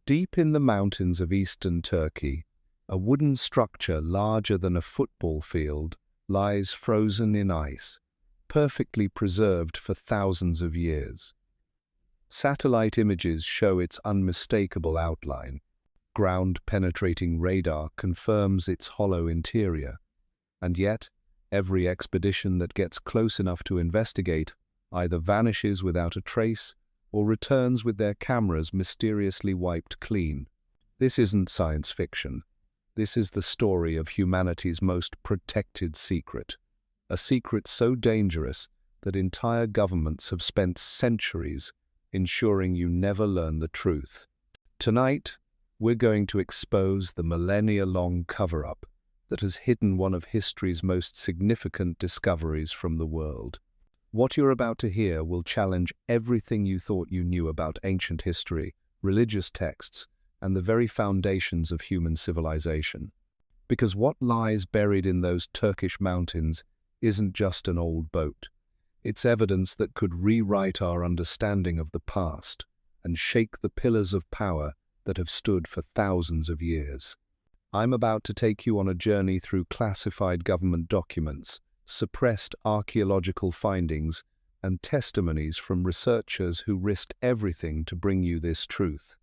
Deep in the mountains of eastern Turkey, a wooden structure larger than a football field lies frozen in ice, perfectly preserved for thousands of years. Satellite images show its unmistakable outline. Ground-penetrating radar confirms its hollow interior. And yet, every expedition that gets close enough to investigate either vanishes without a trace or returns with their cameras mysteriously wiped clean. This isn't science fiction. This is the story of humanity's most protected secret. A secret so dangerous that entire governments have spent centuries ensuring you never learn the truth. Tonight, we're going to expose the millennia-long cover-up that has hidden one of history's most significant discoveries from the world. What you're about to hear will challenge everything you thought you knew about ancient history, religious texts, and the very foundations of human civilization. Because what lies buried in those Turkish mountains isn't just an old boat. It's evidence that could rewrite our understanding of the past and shake the pillars of power that have stood for thousands of years. I'm about to take you on a journey through classified government documents, suppressed archaeological findings, and testimonies from researchers who risked everything to bring you this truth.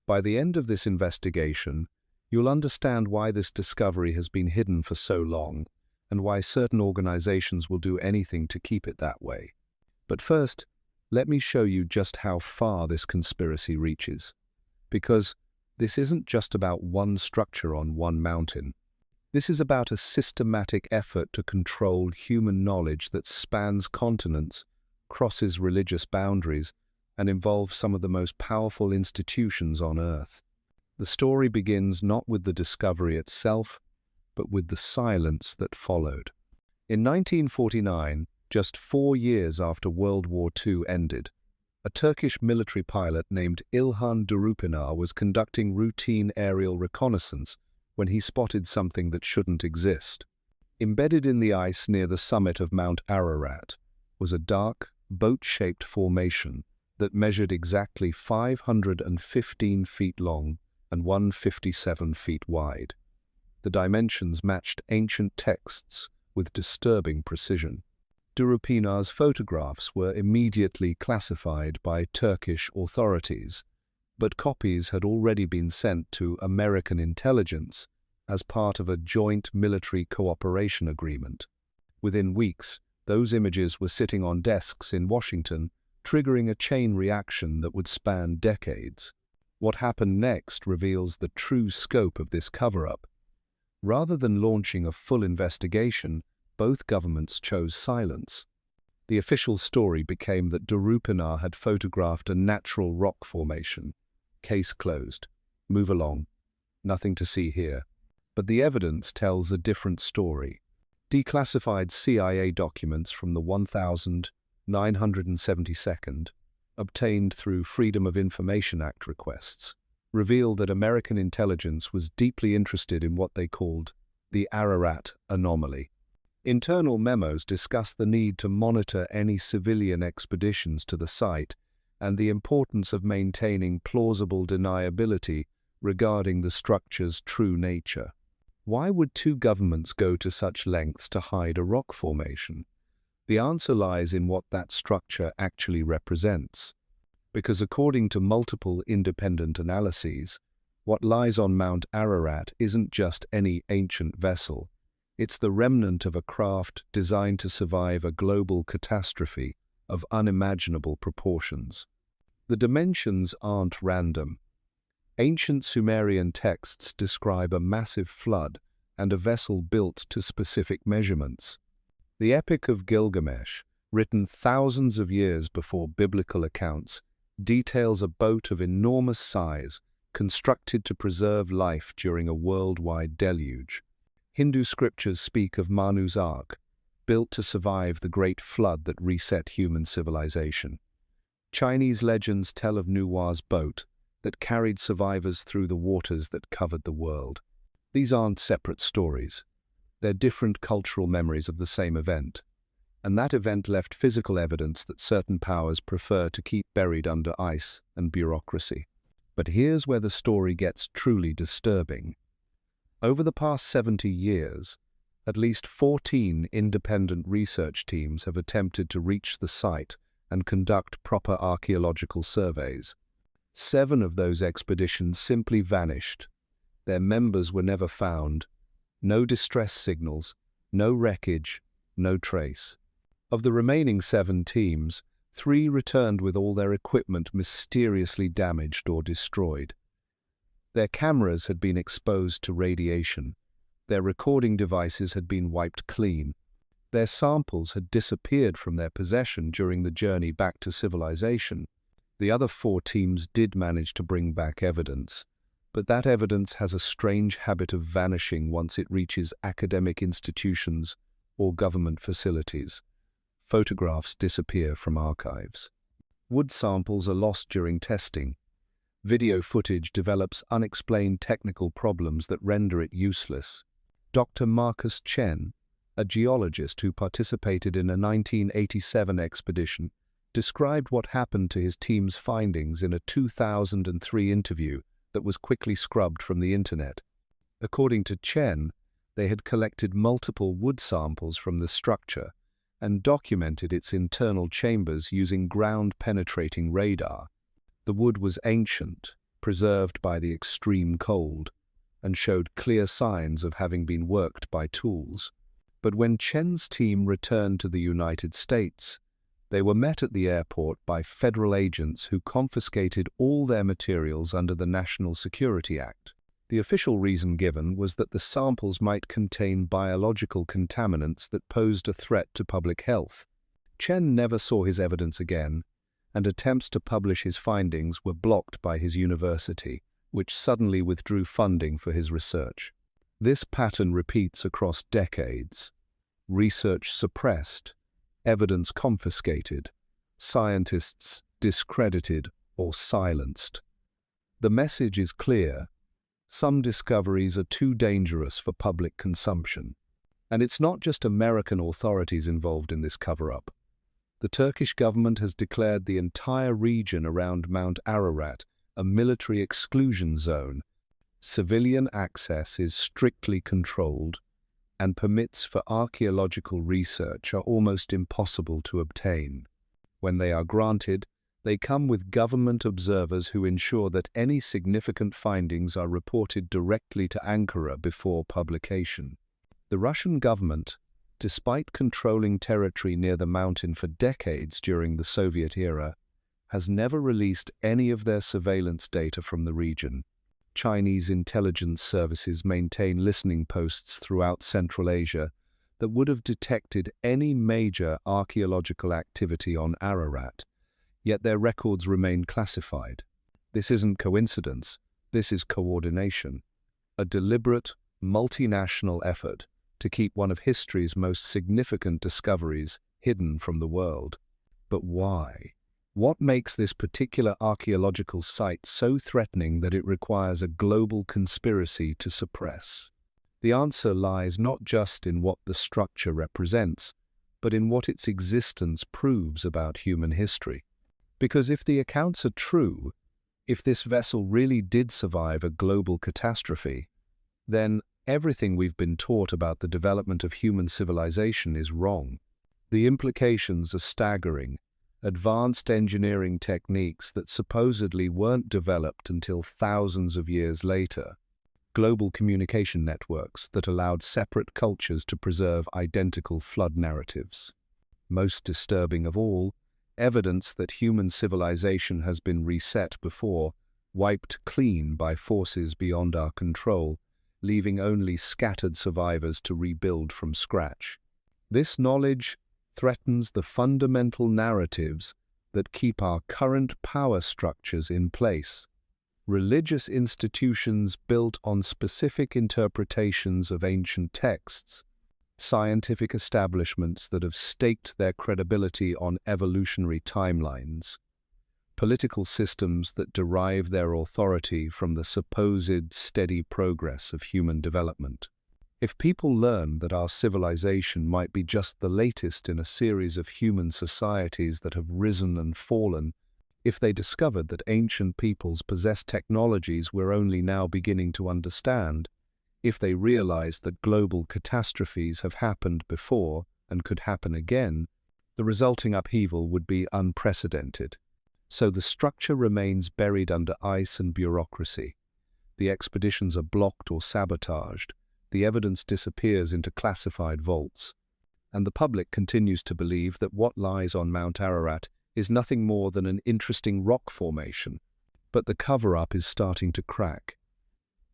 By the end of this investigation, you'll understand why this discovery has been hidden for so long, and why certain organizations will do anything to keep it that way. But first, let me show you just how far this conspiracy reaches. Because this isn't just about one structure on one mountain. This is about a systematic effort to control human knowledge that spans continents, crosses religious boundaries, and involves some of the most powerful institutions on Earth. The story begins not with the discovery itself, but with the silence that followed. In 1949, just 4 years after World War II ended, a Turkish military pilot named İlhan Durupinar was conducting routine aerial reconnaissance when he spotted something that shouldn't exist. Embedded in the ice near the summit of Mount Ararat was a dark, boat-shaped formation that measured exactly 515 feet long and 157 feet wide. The dimensions matched ancient texts with disturbing precision. Durupinar's photographs were immediately classified by Turkish authorities, but copies had already been sent to American intelligence as part of a joint military cooperation agreement. Within weeks, those images were sitting on desks in Washington, triggering a chain reaction that would span decades. What happened next reveals the true scope of this cover-up. Rather than launching a full investigation, both governments chose silence. The official story became that Durupinar had photographed a natural rock formation. Case closed. Move along. Nothing to see here. But the evidence tells a different story. Declassified CIA documents from the 1972nd, obtained through Freedom of Information Act requests, reveal that American intelligence was deeply interested in what they called the Ararat anomaly. Internal memos discuss the need to monitor any civilian expeditions to the site and the importance of maintaining plausible deniability regarding the structure's true nature. Why would two governments go to such lengths to hide a rock formation? The answer lies in what that structure actually represents. Because according to multiple independent analyses, what lies on Mount Ararat isn't just any ancient vessel. It's the remnant of a craft designed to survive a global catastrophe of unimaginable proportions. The dimensions aren't random. Ancient Sumerian texts describe a massive flood and a vessel built to specific measurements. The Epic of Gilgamesh, written thousands of years before biblical accounts, details a boat of enormous size constructed to preserve life during a worldwide deluge. Hindu scriptures speak of Manu's Ark, built to survive the great flood that reset human civilization. Chinese legends tell of Nuwa's boat that carried survivors through the waters that covered the world. These aren't separate stories. They're different cultural memories of the same event. And that event left physical evidence that certain powers prefer to keep buried under ice and bureaucracy. But here's where the story gets truly disturbing. Over the past 70 years, at least 14 independent research teams have attempted to reach the site and conduct proper archaeological surveys. 7 of those expeditions simply vanished. Their members were never found. No distress signals, no wreckage, no trace. Of the remaining 7 teams, 3 returned with all their equipment mysteriously damaged or destroyed. Their cameras had been exposed to radiation. Their recording devices had been wiped clean. Their samples had disappeared from their possession during the journey back to civilization. The other 4 teams did manage to bring back evidence, but that evidence has a strange habit of vanishing once it reaches academic institutions or government facilities. Photographs disappear from archives. Wood samples are lost during testing. Video footage develops unexplained technical problems that render it useless. Dr. Marcus Chen, a geologist who participated in a 1987 expedition, described what happened to his team's findings in a 2003 interview that was quickly scrubbed from the internet. According to Chen, they had collected multiple wood samples from the structure and documented its internal chambers using ground-penetrating radar. The wood was ancient, preserved by the extreme cold, and showed clear signs of having been worked by tools. But when Chen's team returned to the United States, they were met at the airport by federal agents who confiscated all their materials under the National Security Act. The official reason given was that the samples might contain biological contaminants that posed a threat to public health. Chen never saw his evidence again, and attempts to publish his findings were blocked by his university, which suddenly withdrew funding for his research. This pattern repeats across decades. Research suppressed, evidence confiscated, scientists discredited or silenced. The message is clear. Some discoveries are too dangerous for public consumption. And it's not just American authorities involved in this cover-up. The Turkish government has declared the entire region around Mount Ararat a military exclusion zone. Civilian access is strictly controlled, and permits for archaeological research are almost impossible to obtain. When they are granted, they come with government observers who ensure that any significant findings are reported directly to Ankara before publication. The Russian government, despite controlling territory near the mountain for decades during the Soviet era, has never released any of their surveillance data from the region. Chinese intelligence services maintain listening posts throughout Central Asia that would have detected any major archaeological activity on Ararat, yet their records remain classified. This isn't coincidence, this is coordination, a deliberate, multinational effort to keep one of history's most significant discoveries hidden from the world. But why? What makes this particular archaeological site so threatening that it requires a global conspiracy to suppress? The answer lies not just in what the structure represents, but in what its existence proves about human history. Because if the accounts are true, if this vessel really did survive a global catastrophe, then everything we've been taught about the development of human civilization is wrong. The implications are staggering. Advanced engineering techniques that supposedly weren't developed until thousands of years later. Global communication networks that allowed separate cultures to preserve identical flood narratives. Most disturbing of all, evidence that human civilization has been reset before, wiped clean by forces beyond our control, leaving only scattered survivors to rebuild from scratch. This knowledge threatens the fundamental narratives that keep our current power structures in place. Religious institutions built on specific interpretations of ancient texts, scientific establishments that have staked their credibility on evolutionary timelines, political systems that derive their authority from the supposed steady progress of human development. If people learn that our civilization might be just the latest in a series of human societies that have risen and fallen, If they discovered that ancient peoples possessed technologies we're only now beginning to understand, if they realized that global catastrophes have happened before and could happen again, the resulting upheaval would be unprecedented. So the structure remains buried under ice and bureaucracy. The expeditions are blocked or sabotaged, the evidence disappears into classified vaults, and the public continues to believe that what lies on Mount Ararat is nothing more than an interesting rock formation. But the cover-up is starting to crack.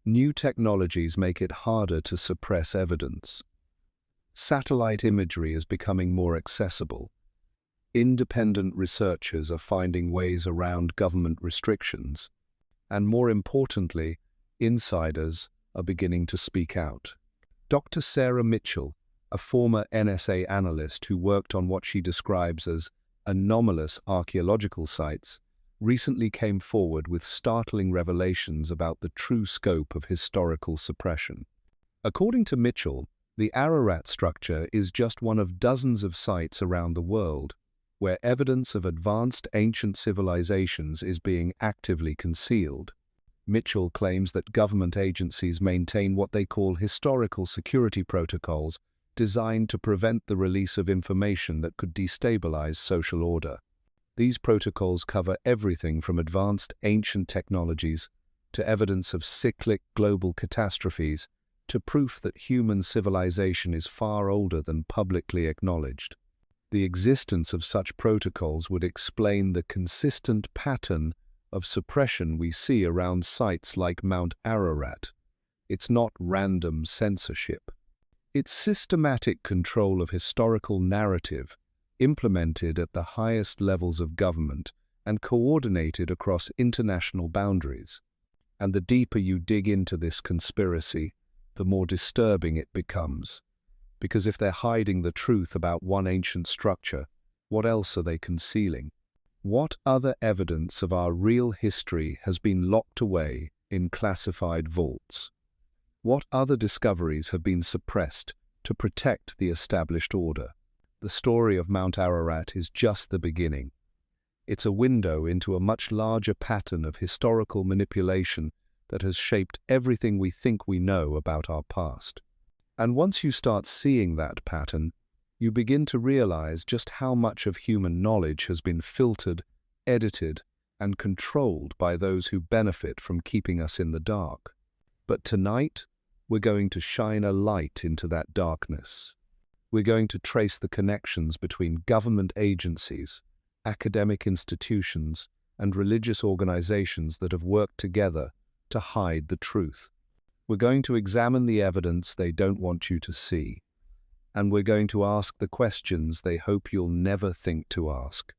New technologies make it harder to suppress evidence. Satellite imagery is becoming more accessible. Independent researchers are finding ways around government restrictions. And more importantly, insiders are beginning to speak out. Dr. Sarah Mitchell, a former NSA analyst who worked on what she describes as anomalous archaeological sites, recently came forward with startling revelations about the true scope of historical suppression. According to Mitchell, the Ararat structure is just one of dozens of sites around the world where evidence of advanced ancient civilizations is being actively concealed. Mitchell claims that government agencies maintain what they call historical security protocols designed to prevent the release of information that could destabilize social order. These protocols cover everything from advanced ancient technologies to evidence of cyclic global catastrophes to proof that human civilization is far older than publicly acknowledged. The existence of such protocols would explain the consistent pattern of suppression we see around sites like Mount Ararat. It's not random censorship. It's systematic control of historical narrative, implemented at the highest levels of government and coordinated across international boundaries. And the deeper you dig into this conspiracy, the more disturbing it becomes. Because if they're hiding the truth about one ancient structure, what else are they concealing? What other evidence of our real history has been locked away in classified vaults? What other discoveries have been suppressed to protect the established order? The story of Mount Ararat is just the beginning. It's a window into a much larger pattern of historical manipulation that has shaped everything we think we know about our past. And once you start seeing that pattern, you begin to realize just how much of human knowledge has been filtered, edited, and controlled by those who benefit from keeping us in the dark. But tonight, we're going to shine a light into that darkness. We're going to trace the connections between government agencies, academic institutions, and religious organizations that have worked together to hide the truth. We're going to examine the evidence they don't want you to see, and we're going to ask the questions they hope you'll never think to ask.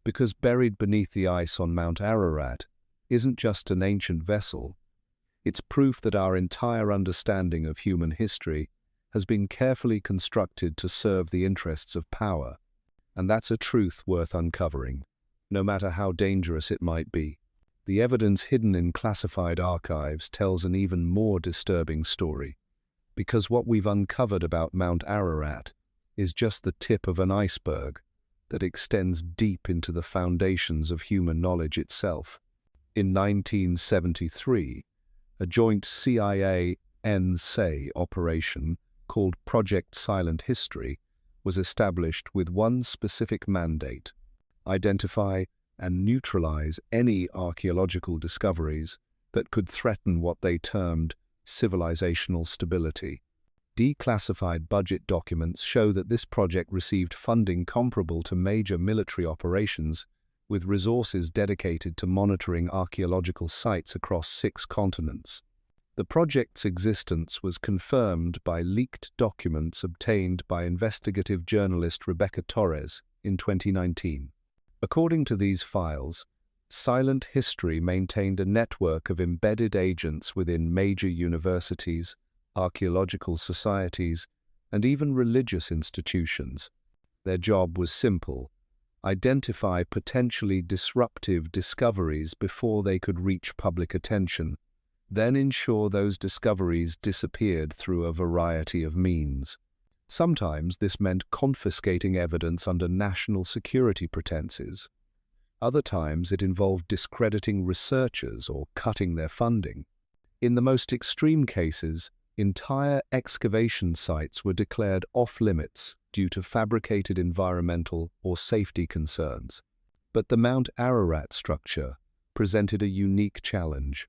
Because buried beneath the ice on Mount Ararat isn't just an ancient vessel, it's proof that our entire understanding of human history has been carefully constructed to serve the interests of power, and that's a truth worth uncovering, no matter how dangerous it might be. The evidence hidden in classified archives tells an even more disturbing story, because what we've uncovered about Mount Ararat is just the tip of an iceberg that extends deep into the foundations of human knowledge itself. In 1973, a joint CIA-NSA operation called Project Silent History was established with one specific mandate: identify and neutralize any archaeological discoveries that could threaten what they termed civilizational stability. Declassified budget documents show that this project received funding comparable to major military operations, with resources dedicated to monitoring archaeological sites across 6 continents. The project's existence was confirmed by leaked documents obtained by investigative journalist Rebecca Torres in 2019. According to these files, Silent History maintained a network of embedded agents within major universities, archaeological societies, and even religious institutions. Their job was simple: identify potentially disruptive discoveries before they could reach public attention, then ensure those discoveries disappeared through a variety of means. Sometimes this meant confiscating evidence under national security pretenses. Other times it involved discrediting researchers or cutting their funding. In the most extreme cases, entire excavation sites were declared off-limits due to fabricated environmental or safety concerns. But the Mount Ararat structure presented a unique challenge.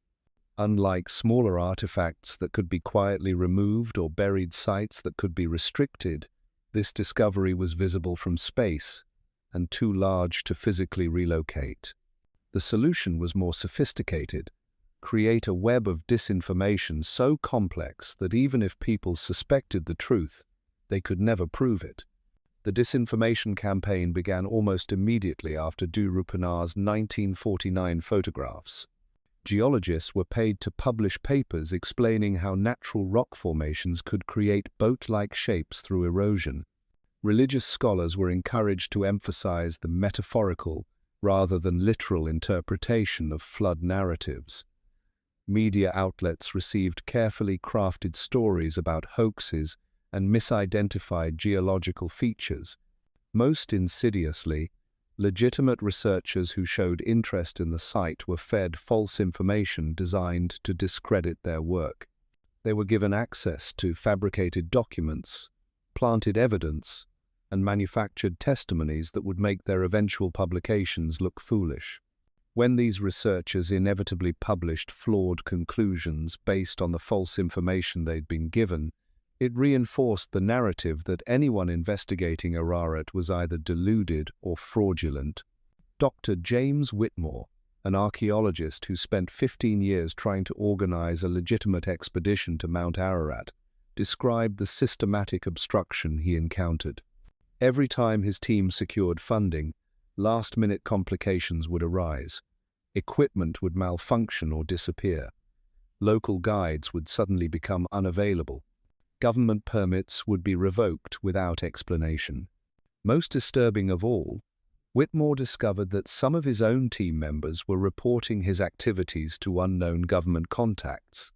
Unlike smaller artifacts that could be quietly removed or buried sites that could be restricted, this discovery was visible from space and too large to physically relocate. The solution was more sophisticated: create a web of disinformation so complex that even if people suspected the truth, they could never prove it. The disinformation campaign began almost immediately after Du Rupenar's 1949 photographs. Geologists were paid to publish papers explaining how natural rock formations could create boat-like shapes through erosion. Religious scholars were encouraged to emphasize the metaphorical rather than literal interpretation of flood narratives. Media outlets received carefully crafted stories about hoaxes and misidentified geological features. Most insidiously, legitimate researchers who showed interest in the site were fed false information designed to discredit their work. They were given access to fabricated documents, planted evidence, and manufactured testimonies that would make their eventual publications look foolish. When these researchers inevitably published flawed conclusions based on the false information they'd been given, it reinforced the narrative that anyone investigating Ararat was either deluded or fraudulent. Dr. James Whitmore, an archaeologist who spent 15 years trying to organize a legitimate expedition to Mount Ararat, described the systematic obstruction he encountered. Every time his team secured funding, last-minute complications would arise. Equipment would malfunction or disappear. Local guides would suddenly become unavailable. Government permits would be revoked without explanation. Most disturbing of all, Whitmore discovered that some of his own team members were reporting his activities to unknown government contacts.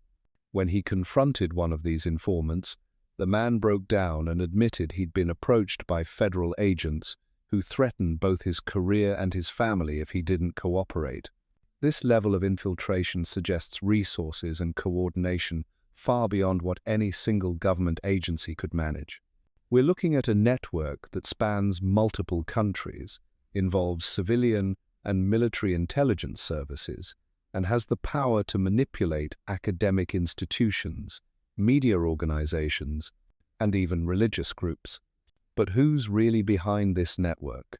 When he confronted one of these informants, the man broke down and admitted he'd been approached by federal agents who threatened both his career and his family if he didn't cooperate. This level of infiltration suggests resources and coordination far beyond what any single government agency could manage. We're looking at a network that spans multiple countries, involves civilian and military intelligence services, and has the power to manipulate academic institutions, media organizations, and even religious groups. But who's really behind this network?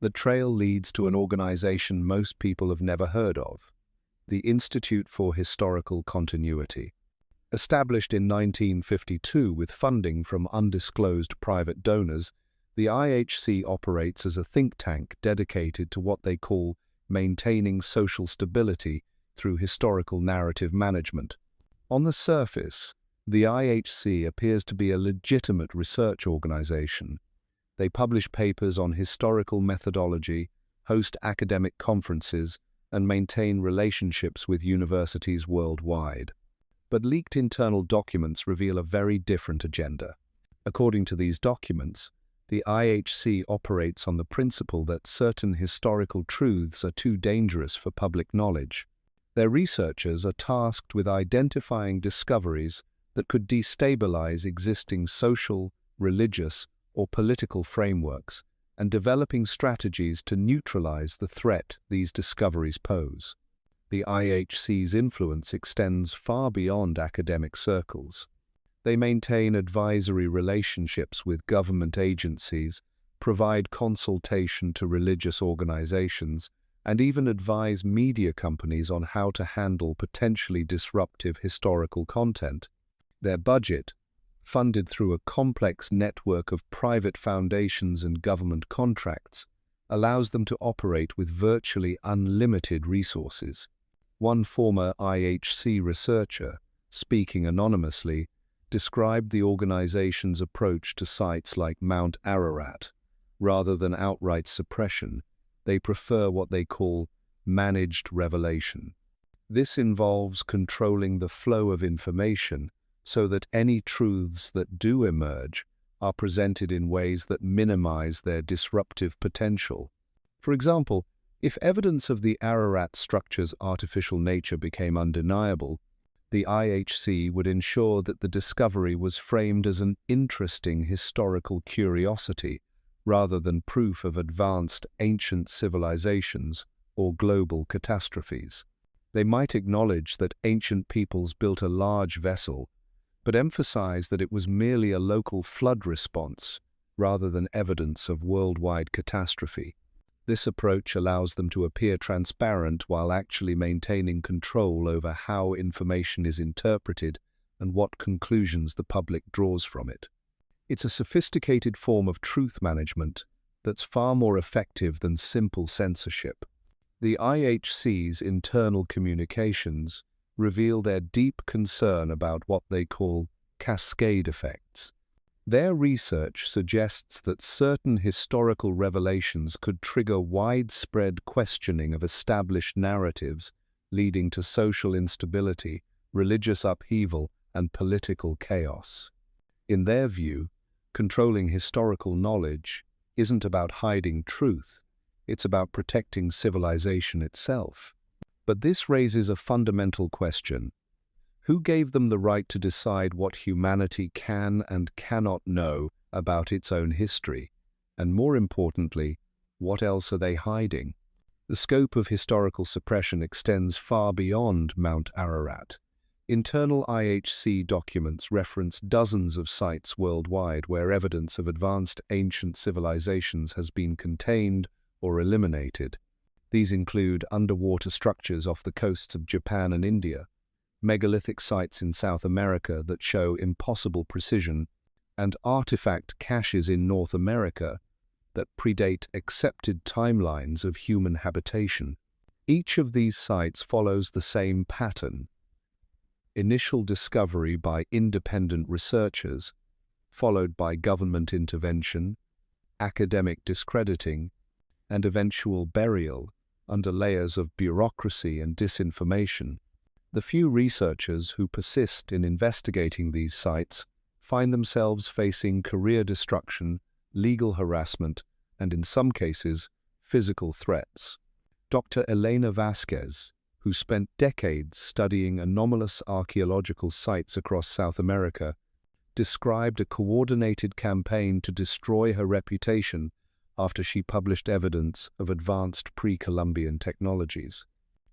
The trail leads to an organization most people have never heard of: the Institute for Historical Continuity. Established in 1952 with funding from undisclosed private donors, the IHC operates as a think tank dedicated to what they call maintaining social stability through historical narrative management. On the surface, the IHC appears to be a legitimate research organization. They publish papers on historical methodology, host academic conferences, and maintain relationships with universities worldwide. But leaked internal documents reveal a very different agenda. According to these documents, the IHC operates on the principle that certain historical truths are too dangerous for public knowledge. Their researchers are tasked with identifying discoveries that could destabilize existing social, religious, or political frameworks and developing strategies to neutralize the threat these discoveries pose. The IHC's influence extends far beyond academic circles. They maintain advisory relationships with government agencies, provide consultation to religious organizations, and even advise media companies on how to handle potentially disruptive historical content. Their budget, funded through a complex network of private foundations and government contracts, allows them to operate with virtually unlimited resources. One former IHC researcher, speaking anonymously, described the organization's approach to sites like Mount Ararat. Rather than outright suppression, they prefer what they call managed revelation. This involves controlling the flow of information so that any truths that do emerge are presented in ways that minimize their disruptive potential. For example, If evidence of the Ararat structure's artificial nature became undeniable, the IHC would ensure that the discovery was framed as an interesting historical curiosity rather than proof of advanced ancient civilizations or global catastrophes. They might acknowledge that ancient peoples built a large vessel, but emphasize that it was merely a local flood response rather than evidence of worldwide catastrophe. This approach allows them to appear transparent while actually maintaining control over how information is interpreted and what conclusions the public draws from it. It's a sophisticated form of truth management that's far more effective than simple censorship. The IHC's internal communications reveal their deep concern about what they call cascade effects. Their research suggests that certain historical revelations could trigger widespread questioning of established narratives, leading to social instability, religious upheaval, and political chaos. In their view, controlling historical knowledge isn't about hiding truth, it's about protecting civilization itself. But this raises a fundamental question. Who gave them the right to decide what humanity can and cannot know about its own history? And more importantly, what else are they hiding? The scope of historical suppression extends far beyond Mount Ararat. Internal IHC documents reference dozens of sites worldwide where evidence of advanced ancient civilizations has been contained or eliminated. These include underwater structures off the coasts of Japan and India, megalithic sites in South America that show impossible precision, and artifact caches in North America that predate accepted timelines of human habitation. Each of these sites follows the same pattern: initial discovery by independent researchers, followed by government intervention, academic discrediting, and eventual burial under layers of bureaucracy and disinformation. The few researchers who persist in investigating these sites find themselves facing career destruction, legal harassment, and in some cases, physical threats. Dr. Elena Vasquez, who spent decades studying anomalous archaeological sites across South America, described a coordinated campaign to destroy her reputation after she published evidence of advanced pre-Columbian technologies.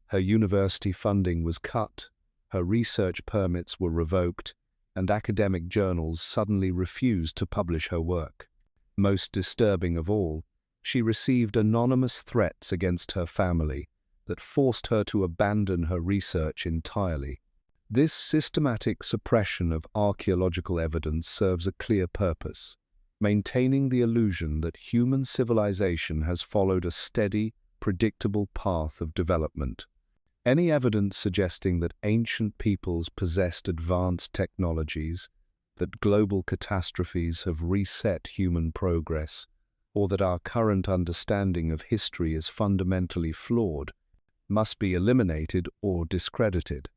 Her university funding was cut, her research permits were revoked, and academic journals suddenly refused to publish her work. Most disturbing of all, she received anonymous threats against her family that forced her to abandon her research entirely. This systematic suppression of archaeological evidence serves a clear purpose: maintaining the illusion that human civilization has followed a steady, predictable path of development. Any evidence suggesting that ancient peoples possessed advanced technologies, that global catastrophes have reset human progress, or that our current understanding of history is fundamentally flawed, must be eliminated or discredited.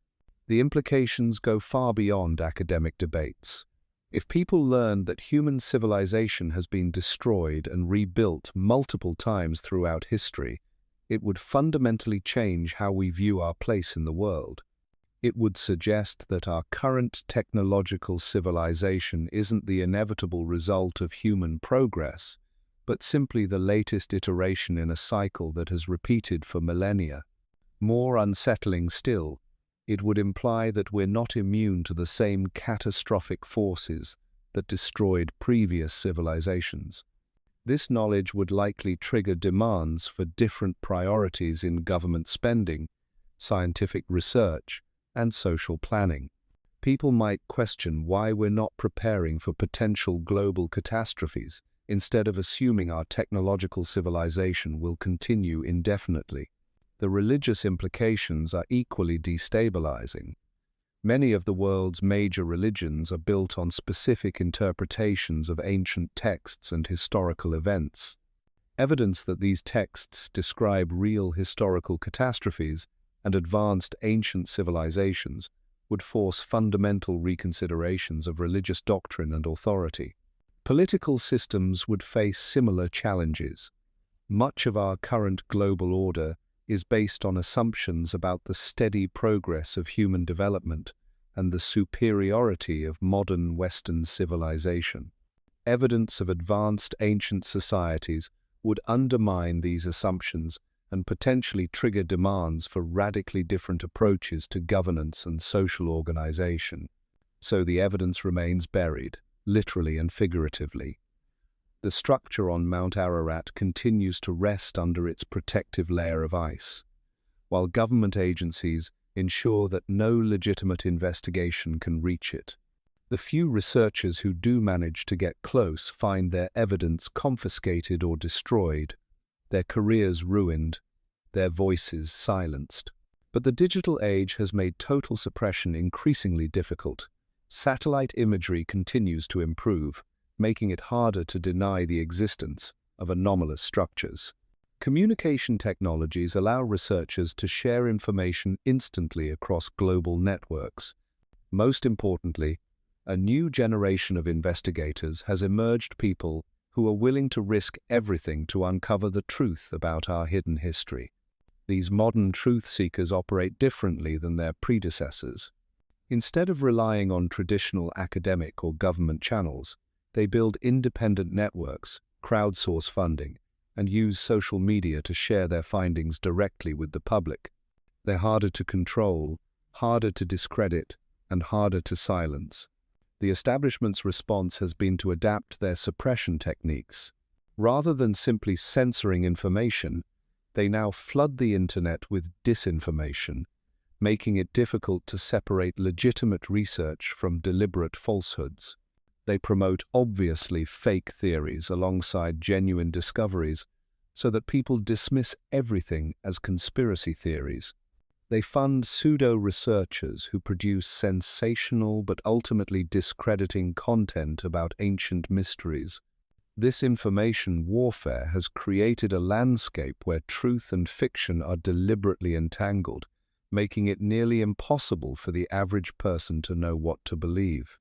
The implications go far beyond academic debates. If people learn that human civilization has been destroyed and rebuilt multiple times throughout history, it would fundamentally change how we view our place in the world. It would suggest that our current technological civilization isn't the inevitable result of human progress, but simply the latest iteration in a cycle that has repeated for millennia. More unsettling still, it would imply that we're not immune to the same catastrophic forces that destroyed previous civilizations. This knowledge would likely trigger demands for different priorities in government spending, scientific research, and social planning. People might question why we're not preparing for potential global catastrophes instead of assuming our technological civilization will continue indefinitely. The religious implications are equally destabilizing. Many of the world's major religions are built on specific interpretations of ancient texts and historical events. Evidence that these texts describe real historical catastrophes and advanced ancient civilizations would force fundamental reconsiderations of religious doctrine and authority. Political systems would face similar challenges. Much of our current global order is based on assumptions about the steady progress of human development and the superiority of modern Western civilization. Evidence of advanced ancient societies would undermine these assumptions and potentially trigger demands for radically different approaches to governance and social organization. So the evidence remains buried, literally and figuratively. The structure on Mount Ararat continues to rest under its protective layer of ice, while government agencies ensure that no legitimate investigation can reach it. The few researchers who do manage to get close find their evidence confiscated or destroyed, their careers ruined, their voices silenced. But the digital age has made total suppression increasingly difficult. Satellite imagery continues to improve, making it harder to deny the existence of anomalous structures. Communication technologies allow researchers to share information instantly across global networks. Most importantly, a new generation of investigators has emerged, people who are willing to risk everything to uncover the truth about our hidden history. These modern truth seekers operate differently than their predecessors. Instead of relying on traditional academic or government channels, they build independent networks, crowdsource funding, and use social media to share their findings directly with the public. They're harder to control, harder to discredit, and harder to silence. The establishment's response has been to adapt their suppression techniques. Rather than simply censoring information, they now flood the internet with disinformation, making it difficult to separate legitimate research from deliberate falsehoods. They promote obviously fake theories alongside genuine discoveries so that people dismiss everything as conspiracy theories. They fund pseudo-researchers who produce sensational but ultimately discrediting content about ancient mysteries. This information warfare has created a landscape where truth and fiction are deliberately entangled, making it nearly impossible for the average person to know what to believe.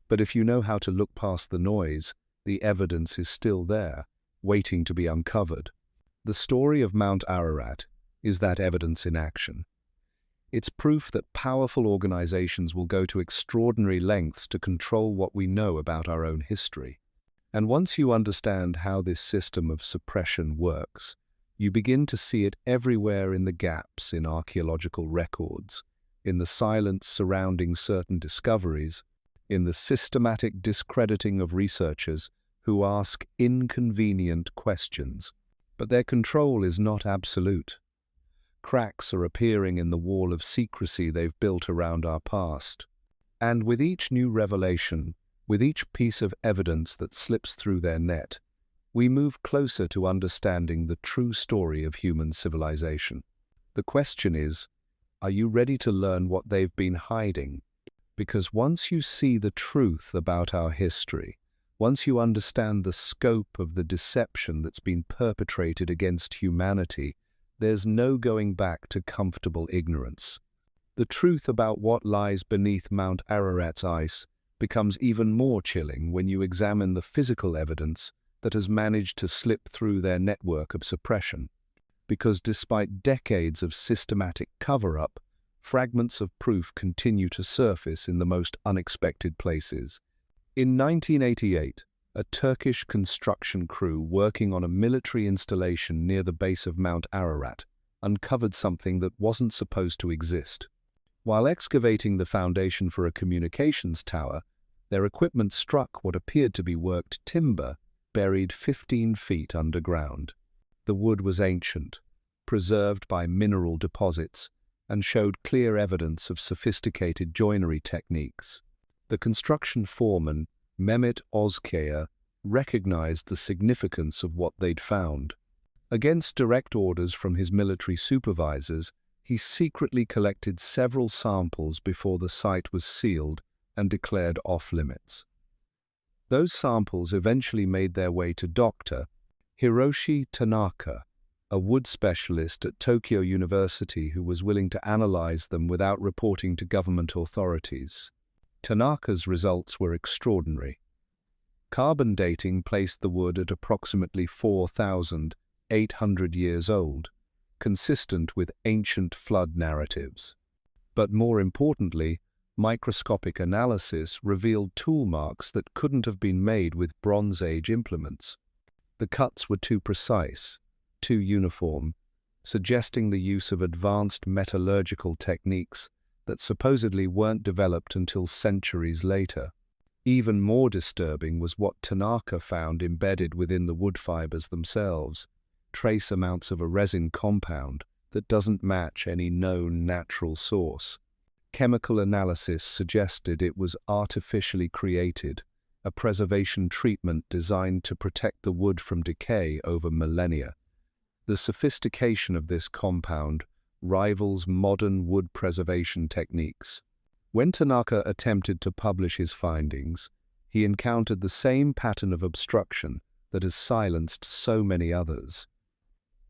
But if you know how to look past the noise, the evidence is still there, waiting to be uncovered. The story of Mount Ararat is that evidence in action. It's proof that powerful organizations will go to extraordinary lengths to control what we know about our own history. And once you understand how this system of suppression works, you begin to see it everywhere in the gaps in archaeological records, in the silence surrounding certain discoveries, in the systematic discrediting of researchers who ask inconvenient questions. But their control is not absolute. Cracks are appearing in the wall of secrecy they've built around our past. And with each new revelation, with each piece of evidence that slips through their net, we move closer to understanding the true story of human civilization. The question is, are you ready to learn what they've been hiding? Because once you see the truth about our history, once you understand the scope of the deception that's been perpetrated against humanity, there's no going back to comfortable ignorance. The truth about what lies beneath Mount Ararat's ice becomes even more chilling when you examine the physical evidence that has managed to slip through their network of suppression. Because despite decades of systematic cover-up, fragments of proof continue to surface in the most unexpected places. In 1988, a Turkish construction crew working on a military installation near the base of Mount Ararat uncovered something that wasn't supposed to exist. While excavating the foundation for a communications tower, their equipment struck what appeared to be worked timber buried 15 feet underground. The wood was ancient, preserved by mineral deposits, and showed clear evidence of sophisticated joinery techniques. The construction foreman, Mehmet Ozkaya, recognized the significance of what they'd found. Against direct orders from his military supervisors, he secretly collected several samples before the site was sealed and declared off-limits. Those samples eventually made their way to Dr. Hiroshi Tanaka, a wood specialist at Tokyo University who was willing to analyze them without reporting to government authorities. Tanaka's results were extraordinary. Carbon dating placed the wood at approximately 4,000, 800 years old, consistent with ancient flood narratives. But more importantly, microscopic analysis revealed tool marks that couldn't have been made with Bronze Age implements. The cuts were too precise, too uniform, suggesting the use of advanced metallurgical techniques that supposedly weren't developed until centuries later. Even more disturbing was what Tanaka found embedded within the wood fibers themselves, trace amounts of a resin compound that doesn't match any known natural source. Chemical analysis suggested it was artificially created, a preservation treatment designed to protect the wood from decay over millennia. The sophistication of this compound rivals modern wood preservation techniques. When Tanaka attempted to publish his findings, he encountered the same pattern of obstruction that has silenced so many others.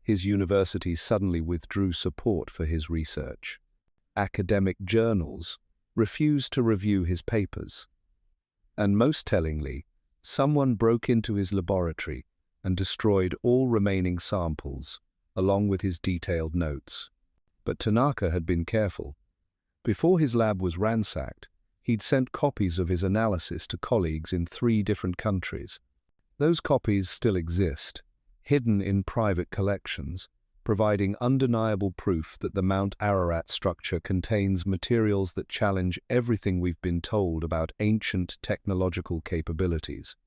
His university suddenly withdrew support for his research. Academic journals refused to review his papers. And most tellingly, someone broke into his laboratory and destroyed all remaining samples, along with his detailed notes. But Tanaka had been careful. Before his lab was ransacked, he'd sent copies of his analysis to colleagues in 3 different countries. Those copies still exist, hidden in private collections, providing undeniable proof that the Mount Ararat structure contains materials that challenge everything we've been told about ancient technological capabilities.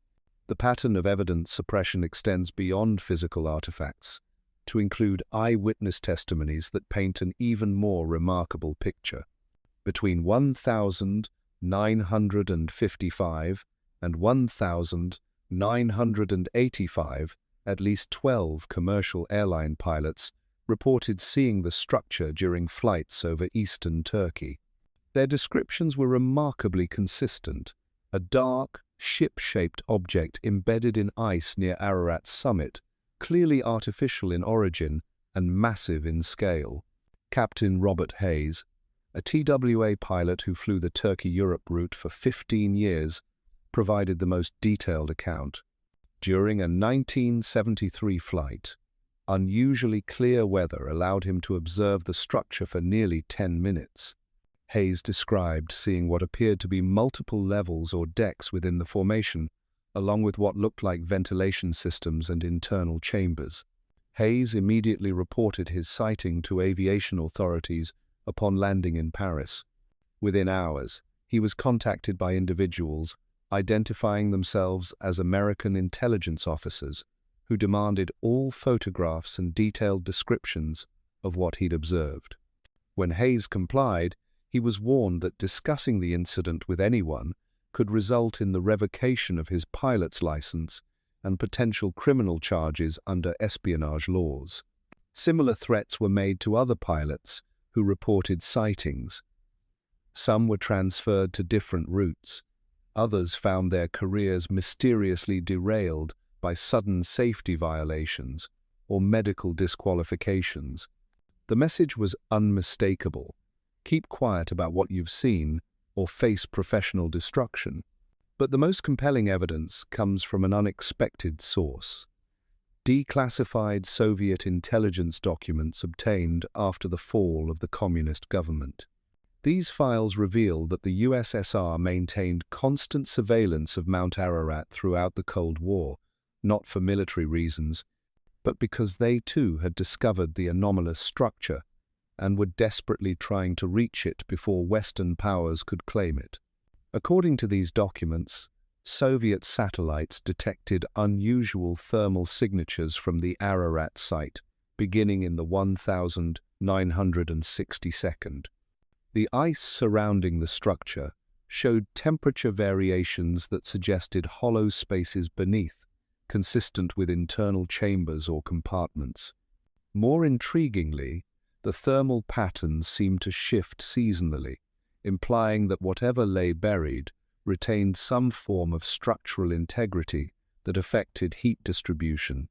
The pattern of evidence suppression extends beyond physical artifacts, to include eyewitness testimonies that paint an even more remarkable picture. Between 1955 and 1985, at least 12 commercial airline pilots reported seeing the structure during flights over eastern Turkey. Their descriptions were remarkably consistent: a dark, ship-shaped object embedded in ice near Ararat's summit, clearly artificial in origin and massive in scale. Captain Robert Hayes, a TWA pilot who flew the Turkey-Europe route for 15 years, provided the most detailed account. During a 1973 flight, unusually clear weather allowed him to observe the structure for nearly 10 minutes. Hayes described seeing what appeared to be multiple levels or decks within the formation, along with what looked like ventilation systems and internal chambers. Hayes immediately reported his sighting to aviation authorities upon landing in Paris. Within hours, he was contacted by individuals identifying themselves as American intelligence officers who demanded all photographs and detailed descriptions of what he'd observed. When Hayes complied, he was warned that discussing the incident with anyone could result in the revocation of his pilot's license and potential criminal charges under espionage laws. Similar threats were made to other pilots who reported sightings. Some were transferred to different routes. Others found their careers mysteriously derailed by sudden safety violations or medical disqualifications. The message was unmistakable: keep quiet about what you've seen or face professional destruction. But the most compelling evidence comes from an unexpected source: declassified Soviet intelligence documents obtained after the fall of the communist government. These files reveal that the USSR maintained constant surveillance of Mount Ararat throughout the Cold War, not for military reasons, but because they too had discovered the anomalous structure and were desperately trying to reach it before Western powers could claim it. According to these documents, Soviet satellites detected unusual thermal signatures from the Ararat site, beginning in the 1962nd. The ice surrounding the structure showed temperature variations that suggested hollow spaces beneath, consistent with internal chambers or compartments. More intriguingly, the thermal patterns seemed to shift seasonally, implying that whatever lay buried retained some form of structural integrity that affected heat distribution.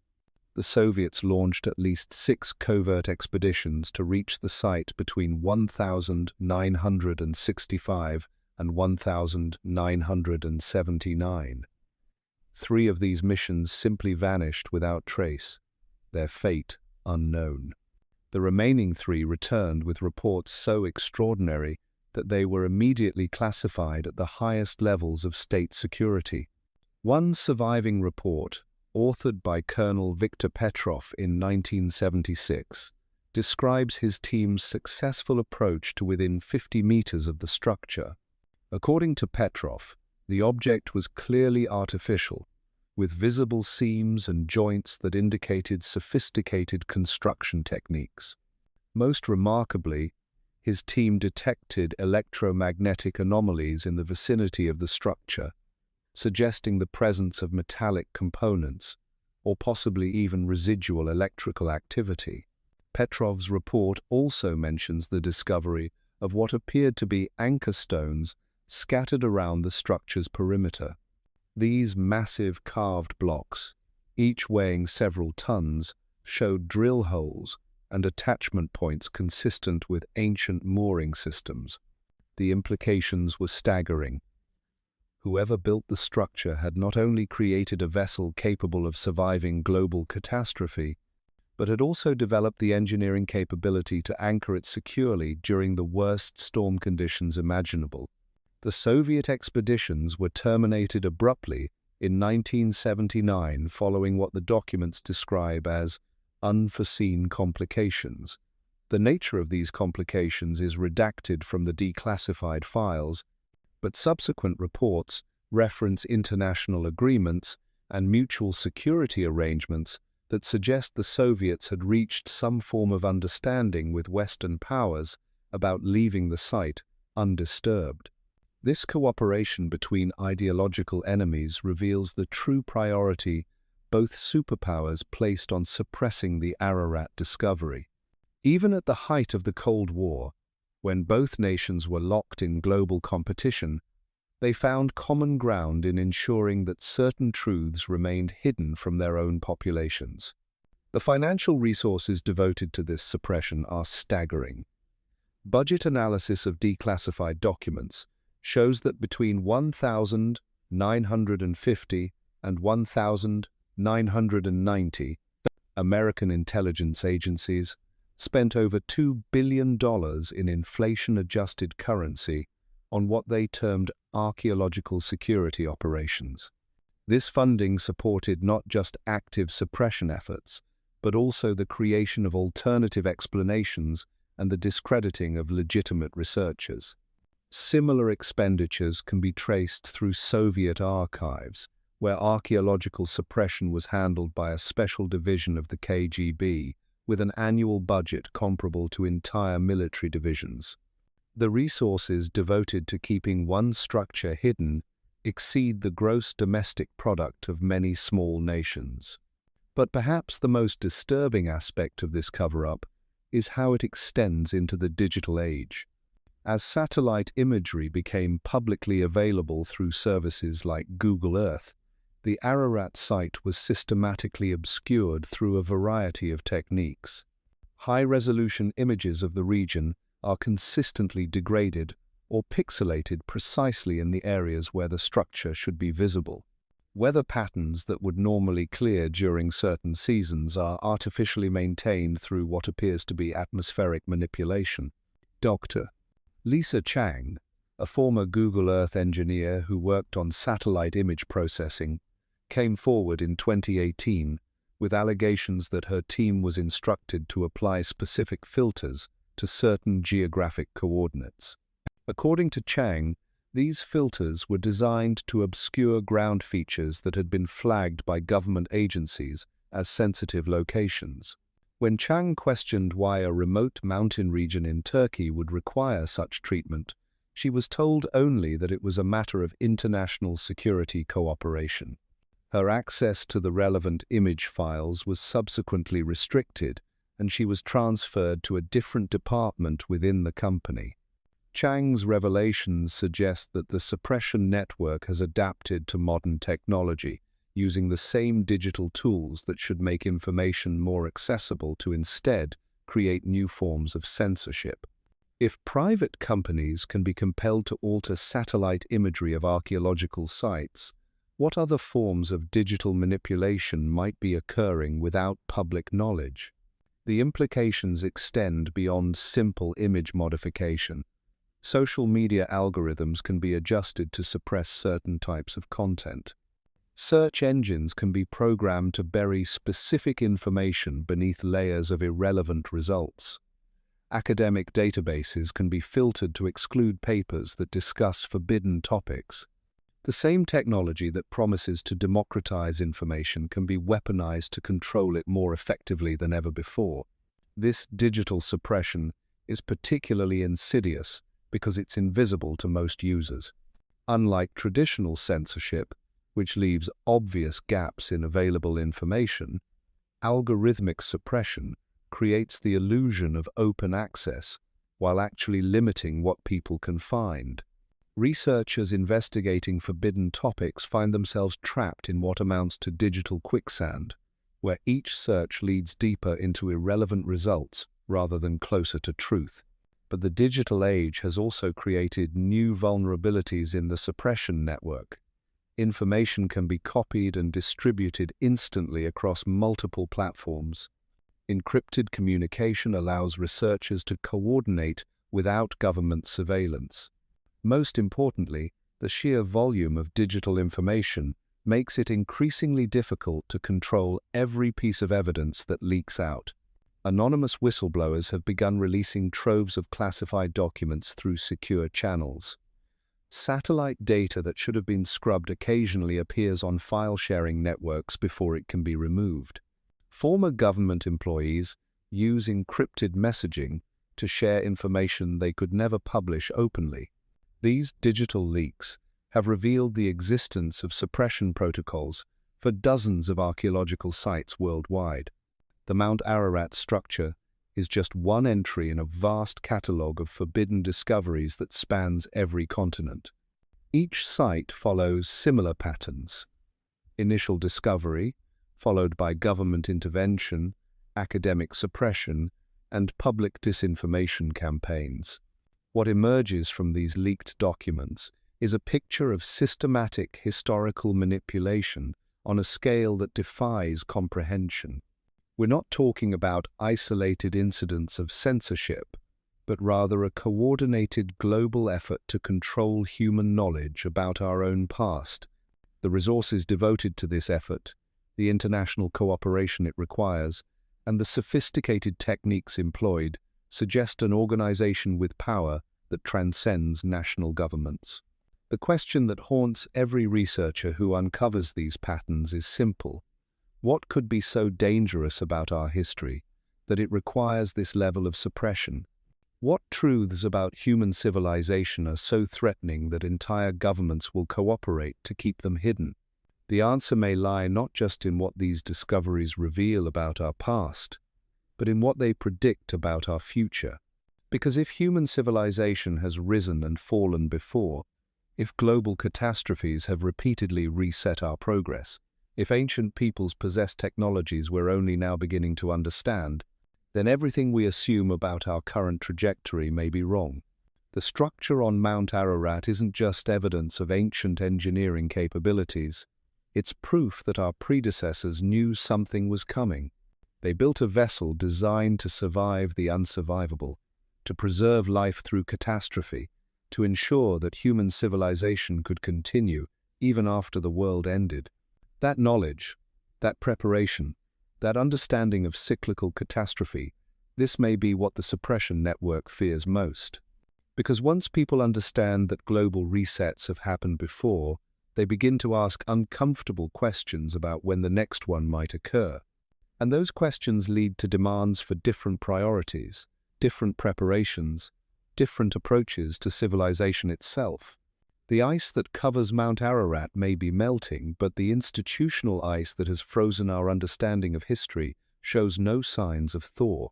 The Soviets launched at least 6 covert expeditions to reach the site between 1965 and 1979. 3 of these missions simply vanished without trace. their fate unknown. The remaining 3 returned with reports so extraordinary that they were immediately classified at the highest levels of state security. One surviving report, authored by Colonel Viktor Petrov in 1976, describes his team's successful approach to within 50 meters of the structure. According to Petrov, the object was clearly artificial, with visible seams and joints that indicated sophisticated construction techniques. Most remarkably, his team detected electromagnetic anomalies in the vicinity of the structure, suggesting the presence of metallic components, or possibly even residual electrical activity. Petrov's report also mentions the discovery of what appeared to be anchor stones scattered around the structure's perimeter. These massive carved blocks, each weighing several tons, showed drill holes and attachment points consistent with ancient mooring systems. The implications were staggering. Whoever built the structure had not only created a vessel capable of surviving global catastrophe, but had also developed the engineering capability to anchor it securely during the worst storm conditions imaginable. The Soviet expeditions were terminated abruptly in 1979 following what the documents describe as unforeseen complications. The nature of these complications is redacted from the declassified files, but subsequent reports reference international agreements and mutual security arrangements that suggest the Soviets had reached some form of understanding with Western powers about leaving the site undisturbed. This cooperation between ideological enemies reveals the true priority both superpowers placed on suppressing the Ararat discovery. Even at the height of the Cold War, when both nations were locked in global competition, they found common ground in ensuring that certain truths remained hidden from their own populations. The financial resources devoted to this suppression are staggering. Budget analysis of declassified documents shows that between 1,950 and 1,990 American intelligence agencies spent over $2 billion in inflation-adjusted currency on what they termed archaeological security operations. This funding supported not just active suppression efforts, but also the creation of alternative explanations and the discrediting of legitimate researchers. Similar expenditures can be traced through Soviet archives, where archaeological suppression was handled by a special division of the KGB with an annual budget comparable to entire military divisions. The resources devoted to keeping one structure hidden exceed the gross domestic product of many small nations. But perhaps the most disturbing aspect of this cover-up is how it extends into the digital age. As satellite imagery became publicly available through services like Google Earth, the Ararat site was systematically obscured through a variety of techniques. High-resolution images of the region are consistently degraded or pixelated precisely in the areas where the structure should be visible. Weather patterns that would normally clear during certain seasons are artificially maintained through what appears to be atmospheric manipulation. Dr. Lisa Chang, a former Google Earth engineer who worked on satellite image processing, came forward in 2018 with allegations that her team was instructed to apply specific filters to certain geographic coordinates. According to Chang, these filters were designed to obscure ground features that had been flagged by government agencies as sensitive locations. When Chang questioned why a remote mountain region in Turkey would require such treatment, she was told only that it was a matter of international security cooperation. Her access to the relevant image files was subsequently restricted, and she was transferred to a different department within the company. Chang's revelations suggest that the suppression network has adapted to modern technology, using the same digital tools that should make information more accessible to instead create new forms of censorship. If private companies can be compelled to alter satellite imagery of archaeological sites, What other forms of digital manipulation might be occurring without public knowledge? The implications extend beyond simple image modification. Social media algorithms can be adjusted to suppress certain types of content. Search engines can be programmed to bury specific information beneath layers of irrelevant results. Academic databases can be filtered to exclude papers that discuss forbidden topics. The same technology that promises to democratize information can be weaponized to control it more effectively than ever before. This digital suppression is particularly insidious because it's invisible to most users. Unlike traditional censorship, which leaves obvious gaps in available information, algorithmic suppression creates the illusion of open access while actually limiting what people can find. Researchers investigating forbidden topics find themselves trapped in what amounts to digital quicksand, where each search leads deeper into irrelevant results rather than closer to truth. But the digital age has also created new vulnerabilities in the suppression network. Information can be copied and distributed instantly across multiple platforms. Encrypted communication allows researchers to coordinate without government surveillance. Most importantly, the sheer volume of digital information makes it increasingly difficult to control every piece of evidence that leaks out. Anonymous whistleblowers have begun releasing troves of classified documents through secure channels. Satellite data that should have been scrubbed occasionally appears on file-sharing networks before it can be removed. Former government employees use encrypted messaging to share information they could never publish openly. These digital leaks have revealed the existence of suppression protocols for dozens of archaeological sites worldwide. The Mount Ararat structure is just one entry in a vast catalogue of forbidden discoveries that spans every continent. Each site follows similar patterns: initial discovery, followed by government intervention, academic suppression, and public disinformation campaigns. What emerges from these leaked documents is a picture of systematic historical manipulation on a scale that defies comprehension. We're not talking about isolated incidents of censorship, but rather a coordinated global effort to control human knowledge about our own past. The resources devoted to this effort, the international cooperation it requires, and the sophisticated techniques employed suggest an organization with power that transcends national governments. The question that haunts every researcher who uncovers these patterns is simple. What could be so dangerous about our history that it requires this level of suppression? What truths about human civilization are so threatening that entire governments will cooperate to keep them hidden? The answer may lie not just in what these discoveries reveal about our past, but in what they predict about our future. Because if human civilization has risen and fallen before, if global catastrophes have repeatedly reset our progress, if ancient peoples possess technologies we're only now beginning to understand, then everything we assume about our current trajectory may be wrong. The structure on Mount Ararat isn't just evidence of ancient engineering capabilities. It's proof that our predecessors knew something was coming. They built a vessel designed to survive the unsurvivable, to preserve life through catastrophe, to ensure that human civilization could continue even after the world ended. That knowledge, that preparation, that understanding of cyclical catastrophe, this may be what the suppression network fears most. Because once people understand that global resets have happened before, they begin to ask uncomfortable questions about when the next one might occur. And those questions lead to demands for different priorities, different preparations, different approaches to civilization itself. The ice that covers Mount Ararat may be melting, but the institutional ice that has frozen our understanding of history shows no signs of thaw.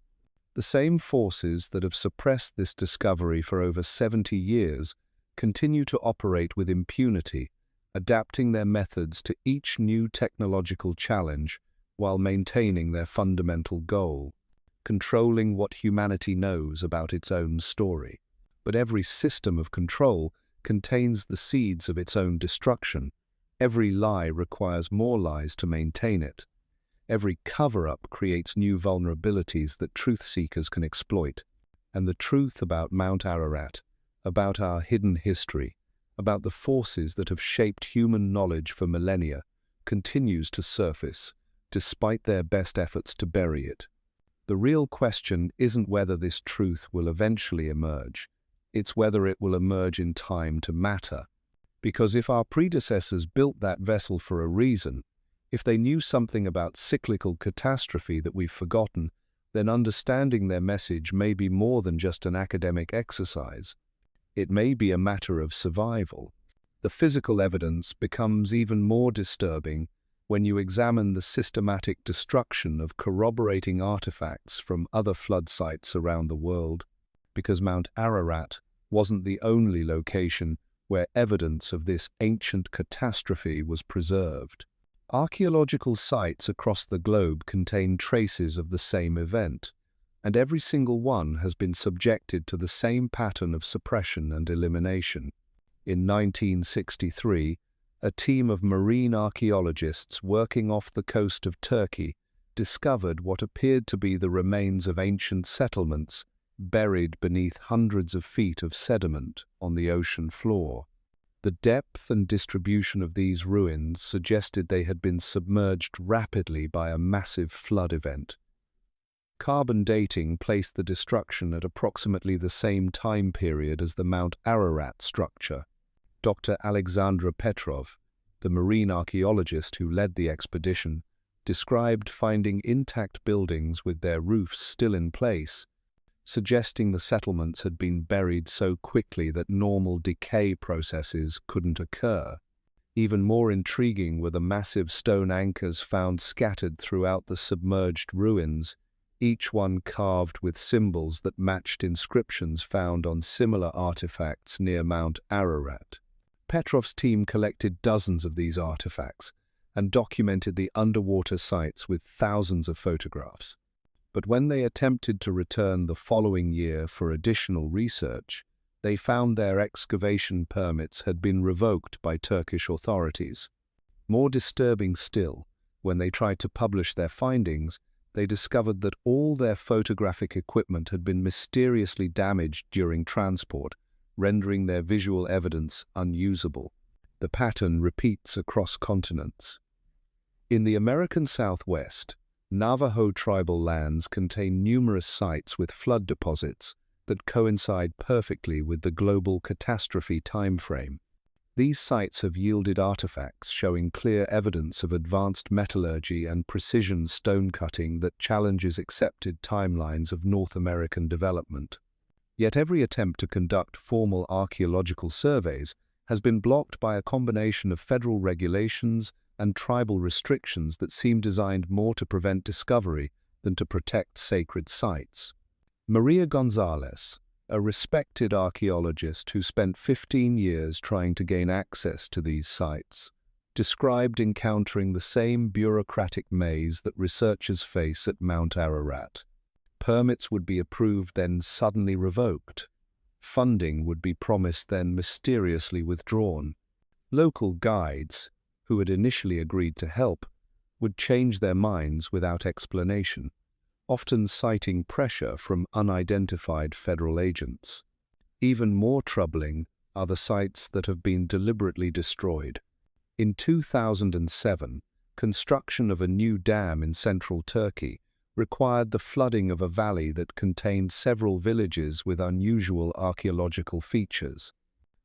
The same forces that have suppressed this discovery for over 70 years continue to operate with impunity, adapting their methods to each new technological challenge while maintaining their fundamental goal: controlling what humanity knows about its own story. But every system of control contains the seeds of its own destruction. Every lie requires more lies to maintain it. Every cover-up creates new vulnerabilities that truth seekers can exploit. And the truth about Mount Ararat, about our hidden history, about the forces that have shaped human knowledge for millennia, continues to surface, despite their best efforts to bury it. The real question isn't whether this truth will eventually emerge, it's whether it will emerge in time to matter. Because if our predecessors built that vessel for a reason, if they knew something about cyclical catastrophe that we've forgotten, then understanding their message may be more than just an academic exercise. It may be a matter of survival. The physical evidence becomes even more disturbing when you examine the systematic destruction of corroborating artifacts from other flood sites around the world, because Mount Ararat wasn't the only location where evidence of this ancient catastrophe was preserved. Archaeological sites across the globe contain traces of the same event, and every single one has been subjected to the same pattern of suppression and elimination. In 1963, a team of marine archaeologists working off the coast of Turkey discovered what appeared to be the remains of ancient settlements buried beneath hundreds of feet of sediment on the ocean floor. The depth and distribution of these ruins suggested they had been submerged rapidly by a massive flood event. Carbon dating placed the destruction at approximately the same time period as the Mount Ararat structure. Dr. Alexandra Petrov, the marine archaeologist who led the expedition, described finding intact buildings with their roofs still in place, suggesting the settlements had been buried so quickly that normal decay processes couldn't occur. Even more intriguing were the massive stone anchors found scattered throughout the submerged ruins, each one carved with symbols that matched inscriptions found on similar artifacts near Mount Ararat. Petrov's team collected dozens of these artifacts and documented the underwater sites with thousands of photographs. But when they attempted to return the following year for additional research, they found their excavation permits had been revoked by Turkish authorities. More disturbing still, when they tried to publish their findings, they discovered that all their photographic equipment had been mysteriously damaged during transport, rendering their visual evidence unusable. The pattern repeats across continents. In the American Southwest, Navajo tribal lands contain numerous sites with flood deposits that coincide perfectly with the global catastrophe timeframe. These sites have yielded artifacts showing clear evidence of advanced metallurgy and precision stone cutting that challenges accepted timelines of North American development. Yet every attempt to conduct formal archaeological surveys has been blocked by a combination of federal regulations and tribal restrictions that seem designed more to prevent discovery than to protect sacred sites. Maria Gonzalez, a respected archaeologist who spent 15 years trying to gain access to these sites, described encountering the same bureaucratic maze that researchers face at Mount Ararat. Permits would be approved, then suddenly revoked. Funding would be promised, then mysteriously withdrawn. Local guides, who had initially agreed to help, would change their minds without explanation, often citing pressure from unidentified federal agents. Even more troubling are the sites that have been deliberately destroyed. In 2007, construction of a new dam in central Turkey required the flooding of a valley that contained several villages with unusual archaeological features.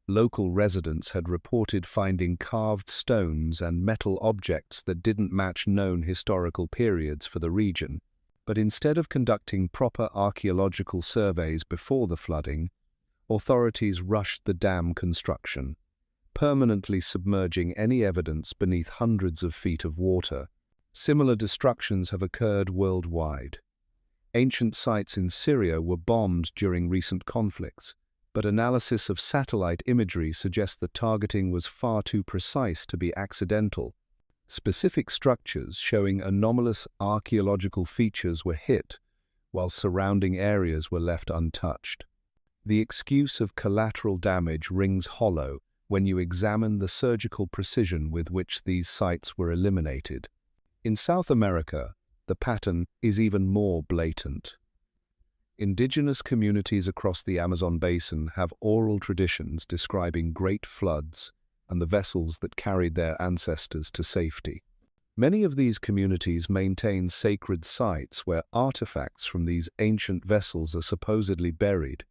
Local residents had reported finding carved stones and metal objects that didn't match known historical periods for the region. But instead of conducting proper archaeological surveys before the flooding, authorities rushed the dam construction, permanently submerging any evidence beneath hundreds of feet of water. Similar destructions have occurred worldwide. Ancient sites in Syria were bombed during recent conflicts, but analysis of satellite imagery suggests that targeting was far too precise to be accidental. Specific structures showing anomalous archaeological features were hit, while surrounding areas were left untouched. The excuse of collateral damage rings hollow when you examine the surgical precision with which these sites were eliminated. In South America, the pattern is even more blatant. Indigenous communities across the Amazon basin have oral traditions describing great floods and the vessels that carried their ancestors to safety. Many of these communities maintain sacred sites where artifacts from these ancient vessels are supposedly buried.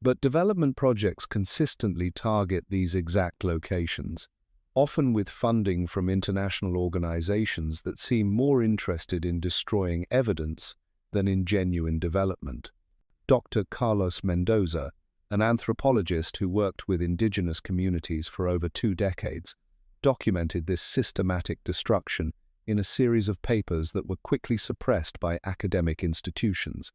But development projects consistently target these exact locations, often with funding from international organizations that seem more interested in destroying evidence than in genuine development. Dr. Carlos Mendoza, an anthropologist who worked with indigenous communities for over 2 decades, documented this systematic destruction in a series of papers that were quickly suppressed by academic institutions.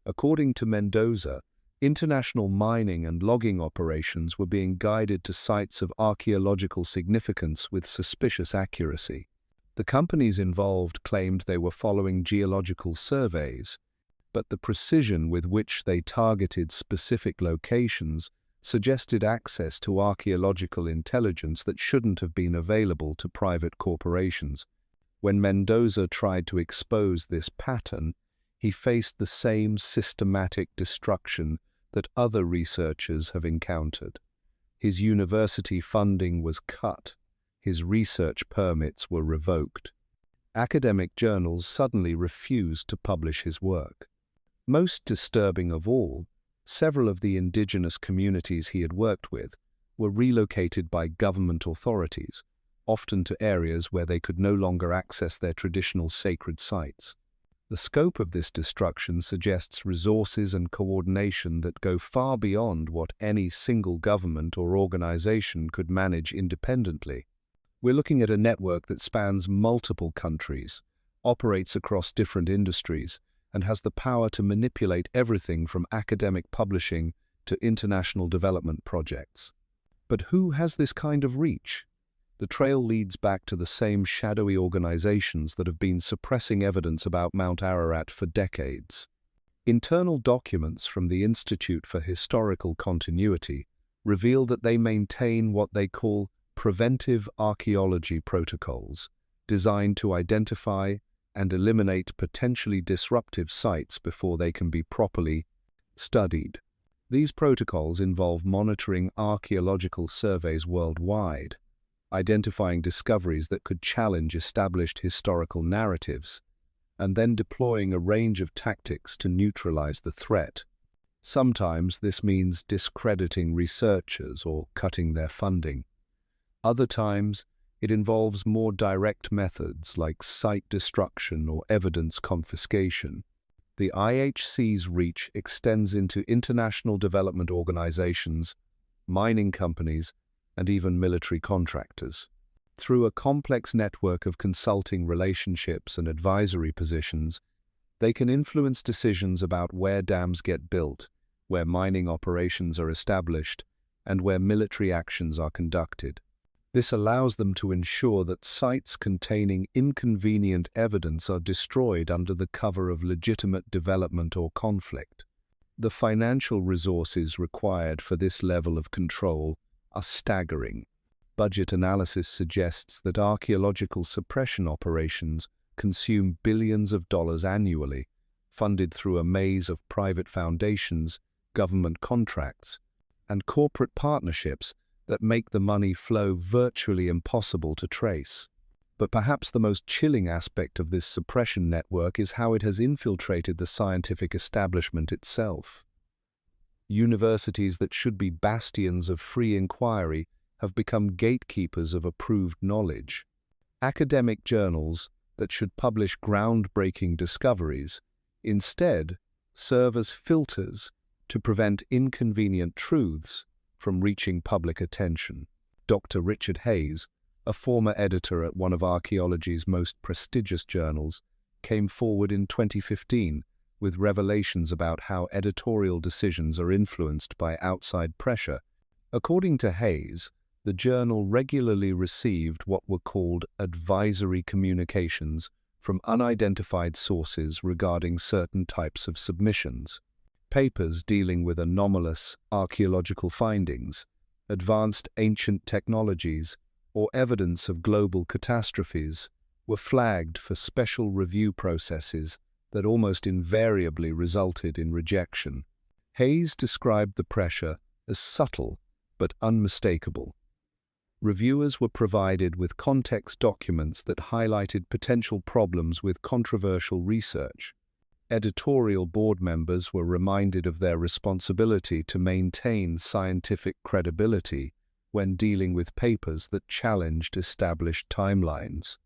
According to Mendoza, international mining and logging operations were being guided to sites of archaeological significance with suspicious accuracy. The companies involved claimed they were following geological surveys, but the precision with which they targeted specific locations suggested access to archaeological intelligence that shouldn't have been available to private corporations. When Mendoza tried to expose this pattern, he faced the same systematic destruction that other researchers have encountered. His university funding was cut. His research permits were revoked. Academic journals suddenly refused to publish his work. Most disturbing of all, several of the indigenous communities he had worked with were relocated by government authorities, often to areas where they could no longer access their traditional sacred sites. The scope of this destruction suggests resources and coordination that go far beyond what any single government or organization could manage independently. We're looking at a network that spans multiple countries, operates across different industries, and has the power to manipulate everything from academic publishing to international development projects. But who has this kind of reach? The trail leads back to the same shadowy organizations that have been suppressing evidence about Mount Ararat for decades. Internal documents from the Institute for Historical Continuity reveal that they maintain what they call preventive archaeology protocols, designed to identify and eliminate potentially disruptive sites before they can be properly studied. These protocols involve monitoring archaeological surveys worldwide, identifying discoveries that could challenge established historical narratives, and then deploying a range of tactics to neutralize the threat. Sometimes this means discrediting researchers or cutting their funding. Other times, it involves more direct methods like site destruction or evidence confiscation. The IHC's reach extends into international development organizations, mining companies, and even military contractors. Through a complex network of consulting relationships and advisory positions, they can influence decisions about where dams get built, where mining operations are established, and where military actions are conducted. This allows them to ensure that sites containing inconvenient evidence are destroyed under the cover of legitimate development or conflict. The financial resources required for this level of control are staggering. Budget analysis suggests that archaeological suppression operations consume billions of dollars annually, funded through a maze of private foundations, government contracts, and corporate partnerships that make the money flow virtually impossible to trace. But perhaps the most chilling aspect of this suppression network is how it has infiltrated the scientific establishment itself. Universities that should be bastions of free inquiry have become gatekeepers of approved knowledge. Academic journals that should publish groundbreaking discoveries instead serve as filters to prevent inconvenient truths from reaching public attention. Dr. Richard Hayes, a former editor at one of archaeology's most prestigious journals, came forward in 2015 with revelations about how editorial decisions are influenced by outside pressure. According to Hayes, the journal regularly received what were called advisory communications from unidentified sources regarding certain types of submissions. Papers dealing with anomalous archaeological findings, advanced ancient technologies, or evidence of global catastrophes were flagged for special review processes that almost invariably resulted in rejection. Hayes described the pressure as subtle but unmistakable. Reviewers were provided with context documents that highlighted potential problems with controversial research. Editorial board members were reminded of their responsibility to maintain scientific credibility when dealing with papers that challenged established timelines.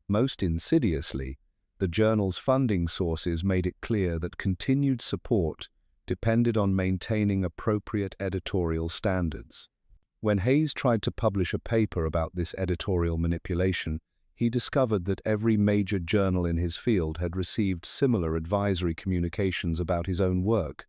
Most insidiously, the journal's funding sources made it clear that continued support depended on maintaining appropriate editorial standards. When Hayes tried to publish a paper about this editorial manipulation, he discovered that every major journal in his field had received similar advisory communications about his own work.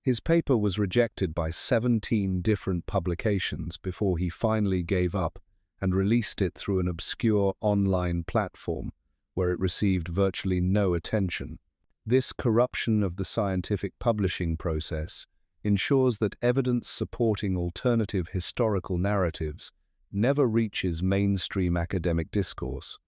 His paper was rejected by 17 different publications before he finally gave up and released it through an obscure online platform where it received virtually no attention. This corruption of the scientific publishing process ensures that evidence supporting alternative historical narratives never reaches mainstream academic discourse.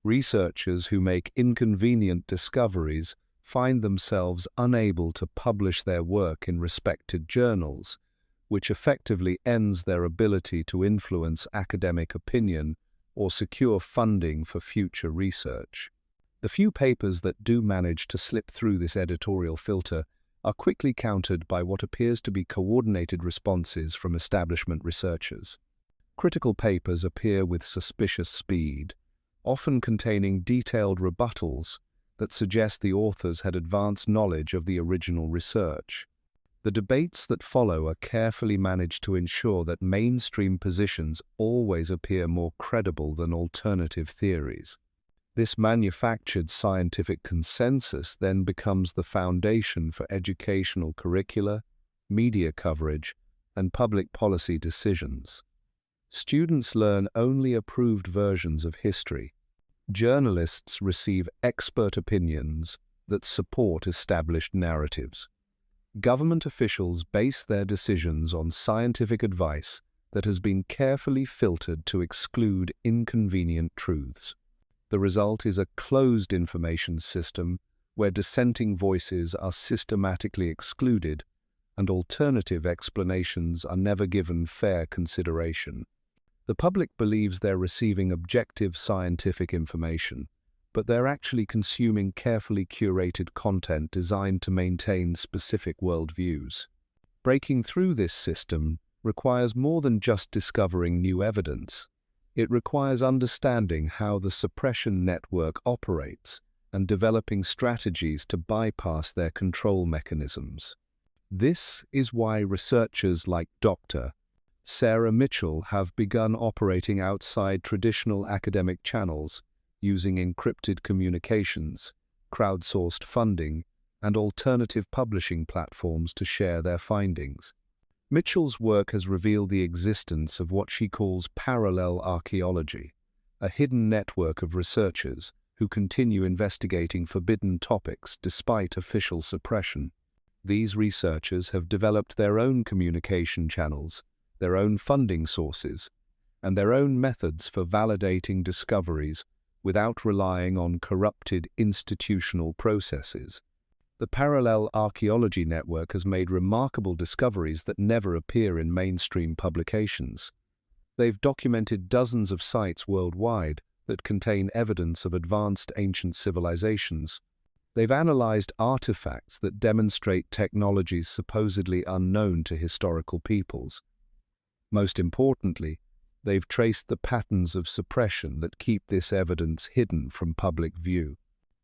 Researchers who make inconvenient discoveries find themselves unable to publish their work in respected journals, which effectively ends their ability to influence academic opinion or secure funding for future research. The few papers that do manage to slip through this editorial filter are quickly countered by what appears to be coordinated responses from establishment researchers. Critical papers appear with suspicious speed, often containing detailed rebuttals that suggest the authors had advanced knowledge of the original research. The debates that follow are carefully managed to ensure that mainstream positions always appear more credible than alternative theories. This manufactured scientific consensus then becomes the foundation for educational curricula, media coverage, and public policy decisions. Students learn only approved versions of history. Journalists receive expert opinions that support established narratives. Government officials base their decisions on scientific advice that has been carefully filtered to exclude inconvenient truths. The result is a closed information system where dissenting voices are systematically excluded and alternative explanations are never given fair consideration. The public believes they're receiving objective scientific information, but they're actually consuming carefully curated content designed to maintain specific worldviews. Breaking through this system requires more than just discovering new evidence. It requires understanding how the suppression network operates and developing strategies to bypass their control mechanisms. This is why researchers like Dr. Sarah Mitchell have begun operating outside traditional academic channels using encrypted communications, crowdsourced funding, and alternative publishing platforms to share their findings. Mitchell's work has revealed the existence of what she calls parallel archaeology, a hidden network of researchers who continue investigating forbidden topics despite official suppression. These researchers have developed their own communication channels, their own funding sources, and their own methods for validating discoveries without relying on corrupted institutional processes. The Parallel Archaeology Network has made remarkable discoveries that never appear in mainstream publications. They've documented dozens of sites worldwide that contain evidence of advanced ancient civilizations. They've analyzed artifacts that demonstrate technologies supposedly unknown to historical peoples. Most importantly, they've traced the patterns of suppression that keep this evidence hidden from public view.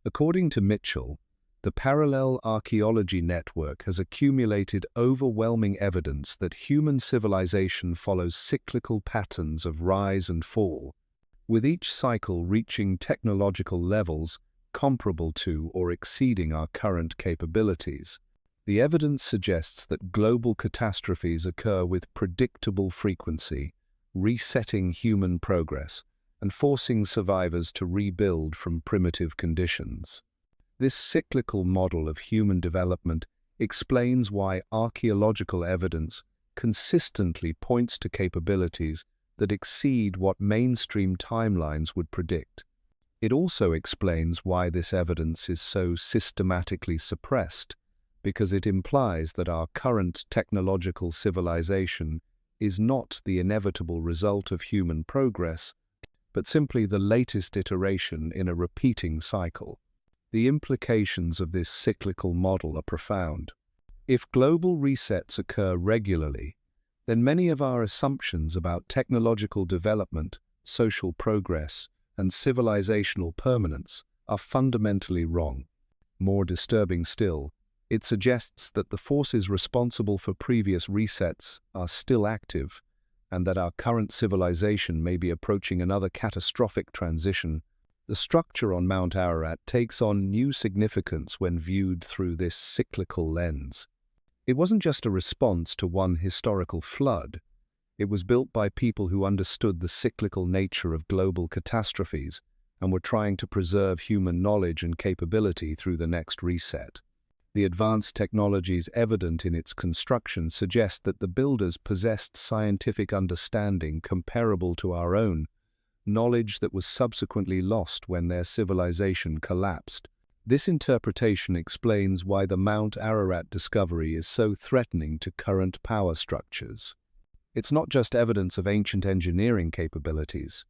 According to Mitchell, the Parallel Archaeology Network has accumulated overwhelming evidence that human civilization follows cyclical patterns of rise and fall, with each cycle reaching technological levels comparable to or exceeding our current capabilities. The evidence suggests that global catastrophes occur with predictable frequency, resetting human progress and forcing survivors to rebuild from primitive conditions. This cyclical model of human development explains why archaeological evidence consistently points to capabilities that exceed what mainstream timelines would predict. It also explains why this evidence is so systematically suppressed, because it implies that our current technological civilization is not the inevitable result of human progress, but simply the latest iteration in a repeating cycle. The implications of this cyclical model are profound. If global resets occur regularly, then many of our assumptions about technological development, social progress, and civilizational permanence are fundamentally wrong. More disturbing still, it suggests that the forces responsible for previous resets are still active, and that our current civilization may be approaching another catastrophic transition. The structure on Mount Ararat takes on new significance when viewed through this cyclical lens. It wasn't just a response to one historical flood. It was built by people who understood the cyclical nature of global catastrophes and were trying to preserve human knowledge and capability through the next reset. The advanced technologies evident in its construction suggest that the builders possessed scientific understanding comparable to our own, knowledge that was subsequently lost when their civilization collapsed. This interpretation explains why the Mount Ararat discovery is so threatening to current power structures. It's not just evidence of ancient engineering capabilities.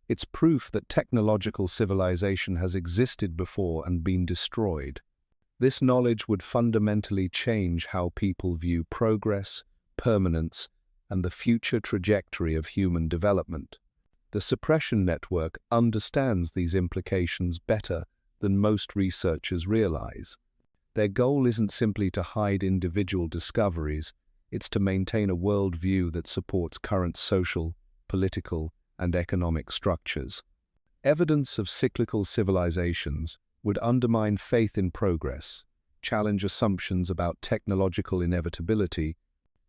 It's proof that technological civilization has existed before and been destroyed. This knowledge would fundamentally change how people view progress, permanence, and the future trajectory of human development. The suppression network understands these implications better than most researchers realize. Their goal isn't simply to hide individual discoveries, it's to maintain a worldview that supports current social, political, and economic structures. Evidence of cyclical civilizations would undermine faith in progress, challenge assumptions about technological inevitability,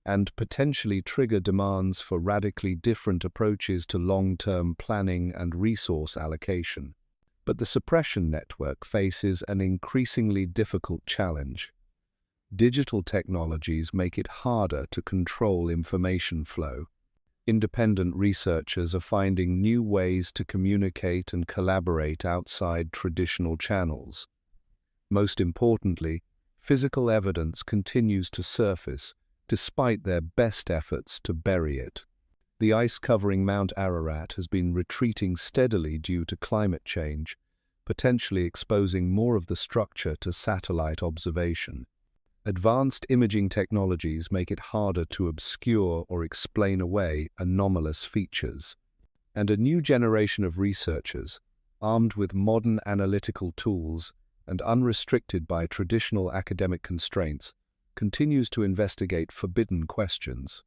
and potentially trigger demands for radically different approaches to long-term planning and resource allocation. But the suppression network faces an increasingly difficult challenge. Digital technologies make it harder to control information flow. Independent researchers are finding new ways to communicate and collaborate outside traditional channels. Most importantly, physical evidence continues to surface despite their best efforts to bury it. The ice covering Mount Ararat has been retreating steadily due to climate change, potentially exposing more of the structure to satellite observation. Advanced imaging technologies make it harder to obscure or explain away anomalous features. And a new generation of researchers, armed with modern analytical tools and unrestricted by traditional academic constraints, continues to investigate forbidden questions.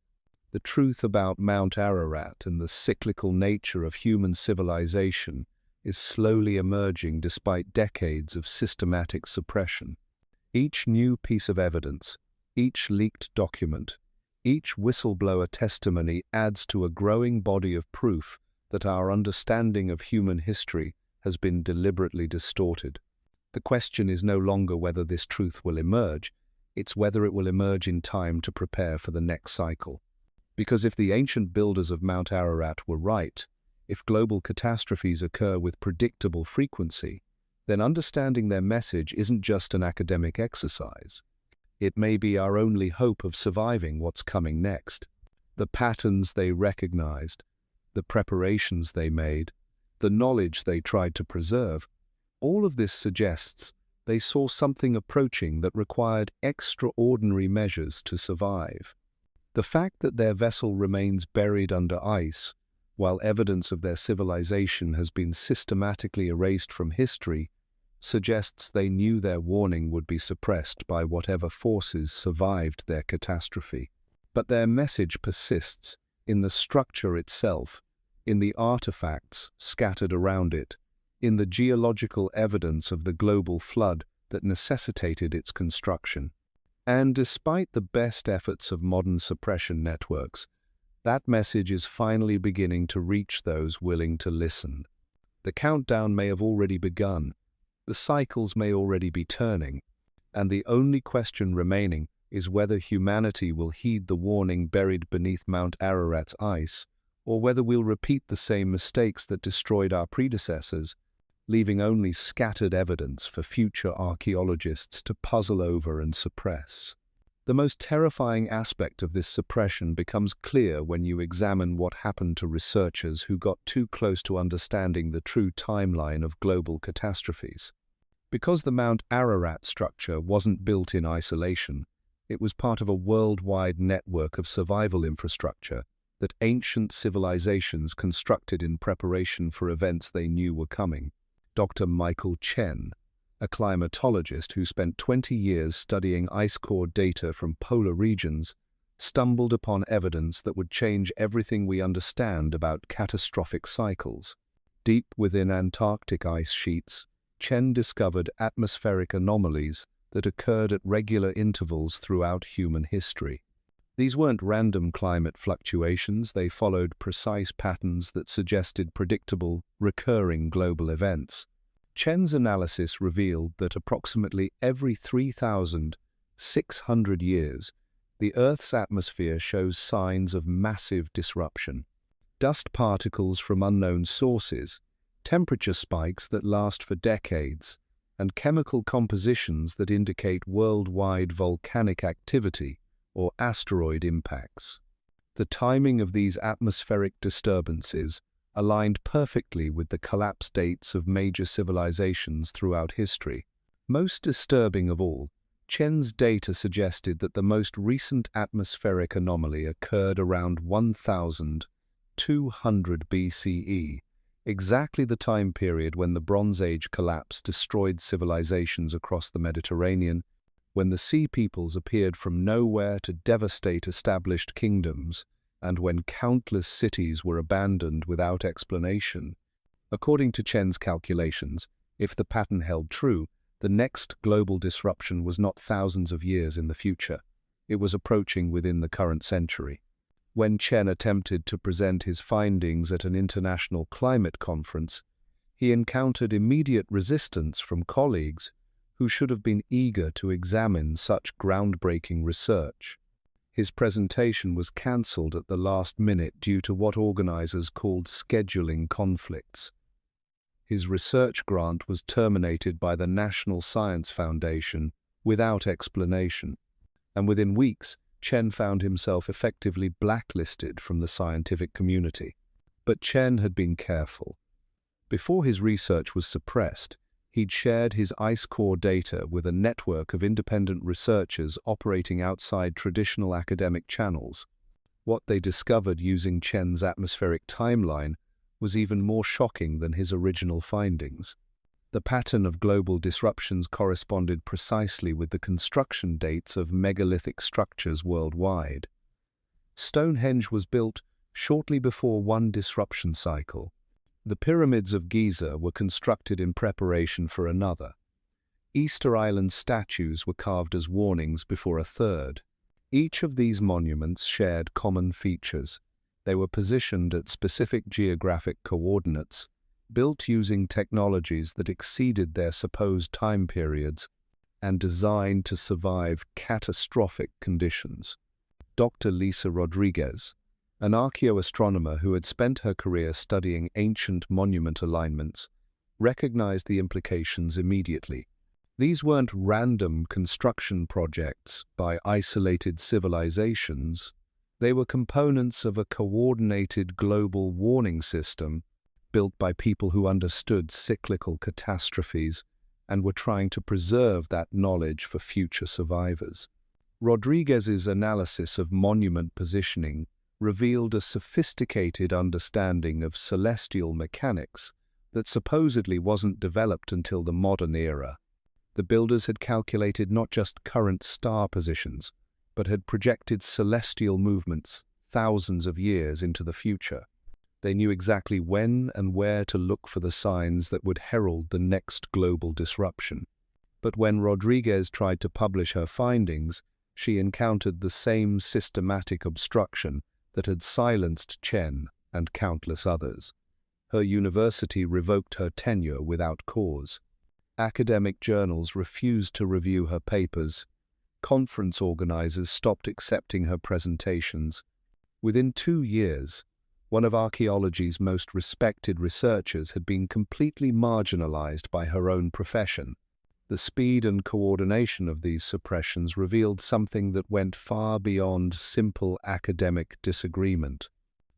The truth about Mount Ararat and the cyclical nature of human civilization is slowly emerging despite decades of systematic suppression. Each new piece of evidence, each leaked document, each whistleblower testimony adds to a growing body of proof that our understanding of human history has been deliberately distorted. The question is no longer whether this truth will emerge, it's whether it will emerge in time to prepare for the next cycle. Because if the ancient builders of Mount Ararat were right, if global catastrophes occur with predictable frequency, then understanding their message isn't just an academic exercise. It may be our only hope of surviving what's coming next. The patterns they recognized, the preparations they made, the knowledge they tried to preserve, all of this suggests they saw something approaching that required extraordinary measures to survive. The fact that their vessel remains buried under ice, while evidence of their civilization has been systematically erased from history, suggests they knew their warning would be suppressed by whatever forces survived their catastrophe. But their message persists in the structure itself, in the artifacts scattered around it, in the geological evidence of the global flood that necessitated its construction. And despite the best efforts of modern suppression networks, that message is finally beginning to reach those willing to listen. The countdown may have already begun, the cycles may already be turning, and the only question remaining is whether humanity will heed the warning buried beneath Mount Ararat's ice, or whether we'll repeat the same mistakes that destroyed our predecessors, leaving only scattered evidence for future archaeologists to puzzle over and suppress. The most terrifying aspect of this suppression becomes clear when you examine what happened to researchers who got too close to understanding the true timeline of global catastrophes. Because the Mount Ararat structure wasn't built in isolation, it was part of a worldwide network of survival infrastructure that ancient civilizations constructed in preparation for events they knew were coming. Dr. Michael Chen, a climatologist who spent 20 years studying ice core data from polar regions, stumbled upon evidence that would change everything we understand about catastrophic cycles. Deep within Antarctic ice sheets, Chen discovered atmospheric anomalies that occurred at regular intervals throughout human history. These weren't random climate fluctuations, they followed precise patterns that suggested predictable, recurring global events. Chen's analysis revealed that approximately every 3,600 years, the Earth's atmosphere shows signs of massive disruption. Dust particles from unknown sources, temperature spikes that last for decades, and chemical compositions that indicate worldwide volcanic activity or asteroid impacts. The timing of these atmospheric disturbances aligned perfectly with the collapse dates of major civilizations throughout history. Most disturbing of all, Chen's data suggested that the most recent atmospheric anomaly occurred around 1200 BCE, exactly the time period when the Bronze Age collapse destroyed civilizations across the Mediterranean, when the Sea Peoples appeared from nowhere to devastate established kingdoms, and when countless cities were abandoned without explanation. According to Chen's calculations, if the pattern held true, the next global disruption was not thousands of years in the future. It was approaching within the current century. When Chen attempted to present his findings at an international climate conference, he encountered immediate resistance from colleagues who should have been eager to examine such groundbreaking research. His presentation was cancelled at the last minute due to what organizers called scheduling conflicts. His research grant was terminated by the National Science Foundation without explanation, and within weeks, Chen found himself effectively blacklisted from the scientific community. But Chen had been careful. Before his research was suppressed, he'd shared his ice core data with a network of independent researchers operating outside traditional academic channels. What they discovered using Chen's atmospheric timeline was even more shocking than his original findings. The pattern of global disruptions corresponded precisely with the construction dates of megalithic structures worldwide. Stonehenge was built shortly before one disruption cycle. The pyramids of Giza were constructed in preparation for another. Easter Island statues were carved as warnings before a third. Each of these monuments shared common features. They were positioned at specific geographic coordinates, built using technologies that exceeded their supposed time periods, and designed to survive catastrophic conditions. Dr. Lisa Rodriguez, an archaeoastronomer who had spent her career studying ancient monument alignments, recognized the implications immediately. These weren't random construction projects by isolated civilizations. They were components of a coordinated global warning system built by people who understood cyclical catastrophes and were trying to preserve that knowledge for future survivors. Rodriguez's analysis of monument positioning revealed a sophisticated understanding of celestial mechanics that supposedly wasn't developed until the modern era. The builders had calculated not just current star positions, but had projected celestial movements thousands of years into the future. They knew exactly when and where to look for the signs that would herald the next global disruption. But when Rodriguez tried to publish her findings, she encountered the same systematic obstruction that had silenced Chen and countless others. Her university revoked her tenure without cause. Academic journals refused to review her papers, conference organizers stopped accepting her presentations. Within 2 years, one of archaeology's most respected researchers had been completely marginalized by her own profession. The speed and coordination of these suppressions revealed something that went far beyond simple academic disagreement.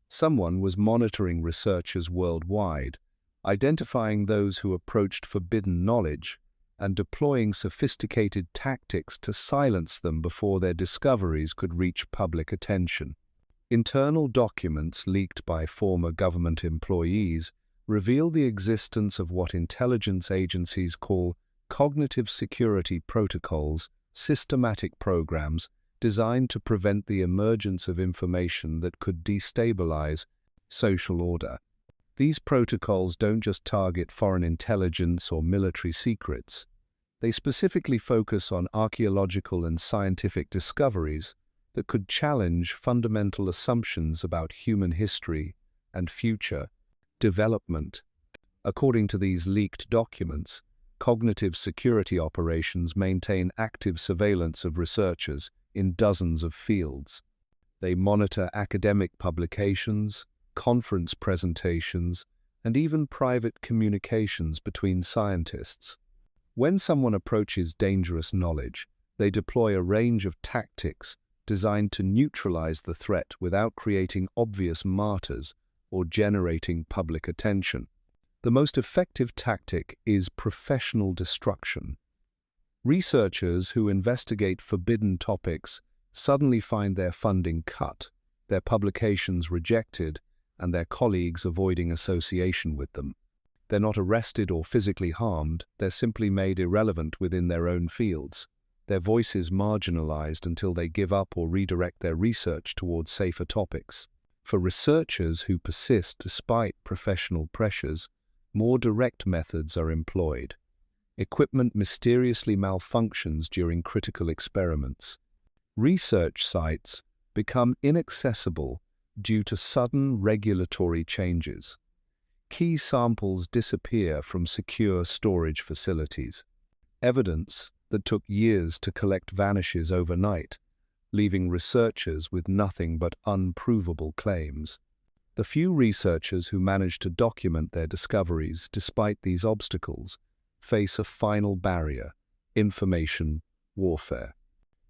Someone was monitoring researchers worldwide, identifying those who approached forbidden knowledge, and deploying sophisticated tactics to silence them before their discoveries could reach public attention. Internal documents leaked by former government employees reveal the existence of what intelligence agencies call cognitive security protocols, systematic programs designed to prevent the emergence of information that could destabilize social order. These protocols don't just target foreign intelligence or military secrets. They specifically focus on archaeological and scientific discoveries that could challenge fundamental assumptions about human history and future development. According to these leaked documents, cognitive security operations maintain active surveillance of researchers in dozens of fields. They monitor academic publications, conference presentations, and even private communications between scientists. When someone approaches dangerous knowledge, they deploy a range of tactics designed to neutralize the threat without creating obvious martyrs or generating public attention. The most effective tactic is professional destruction. Researchers who investigate forbidden topics suddenly find their funding cut, their publications rejected, and their colleagues avoiding association with them. They're not arrested or physically harmed, they're simply made irrelevant within their own fields. Their voices marginalized until they give up or redirect their research towards safer topics. For researchers who persist despite professional pressures, more direct methods are employed. Equipment mysteriously malfunctions during critical experiments. Research sites become inaccessible due to sudden regulatory changes. Key samples disappear from secure storage facilities. Evidence that took years to collect vanishes overnight, leaving researchers with nothing but unprovable claims. The few researchers who manage to document their discoveries despite these obstacles face a final barrier: information warfare.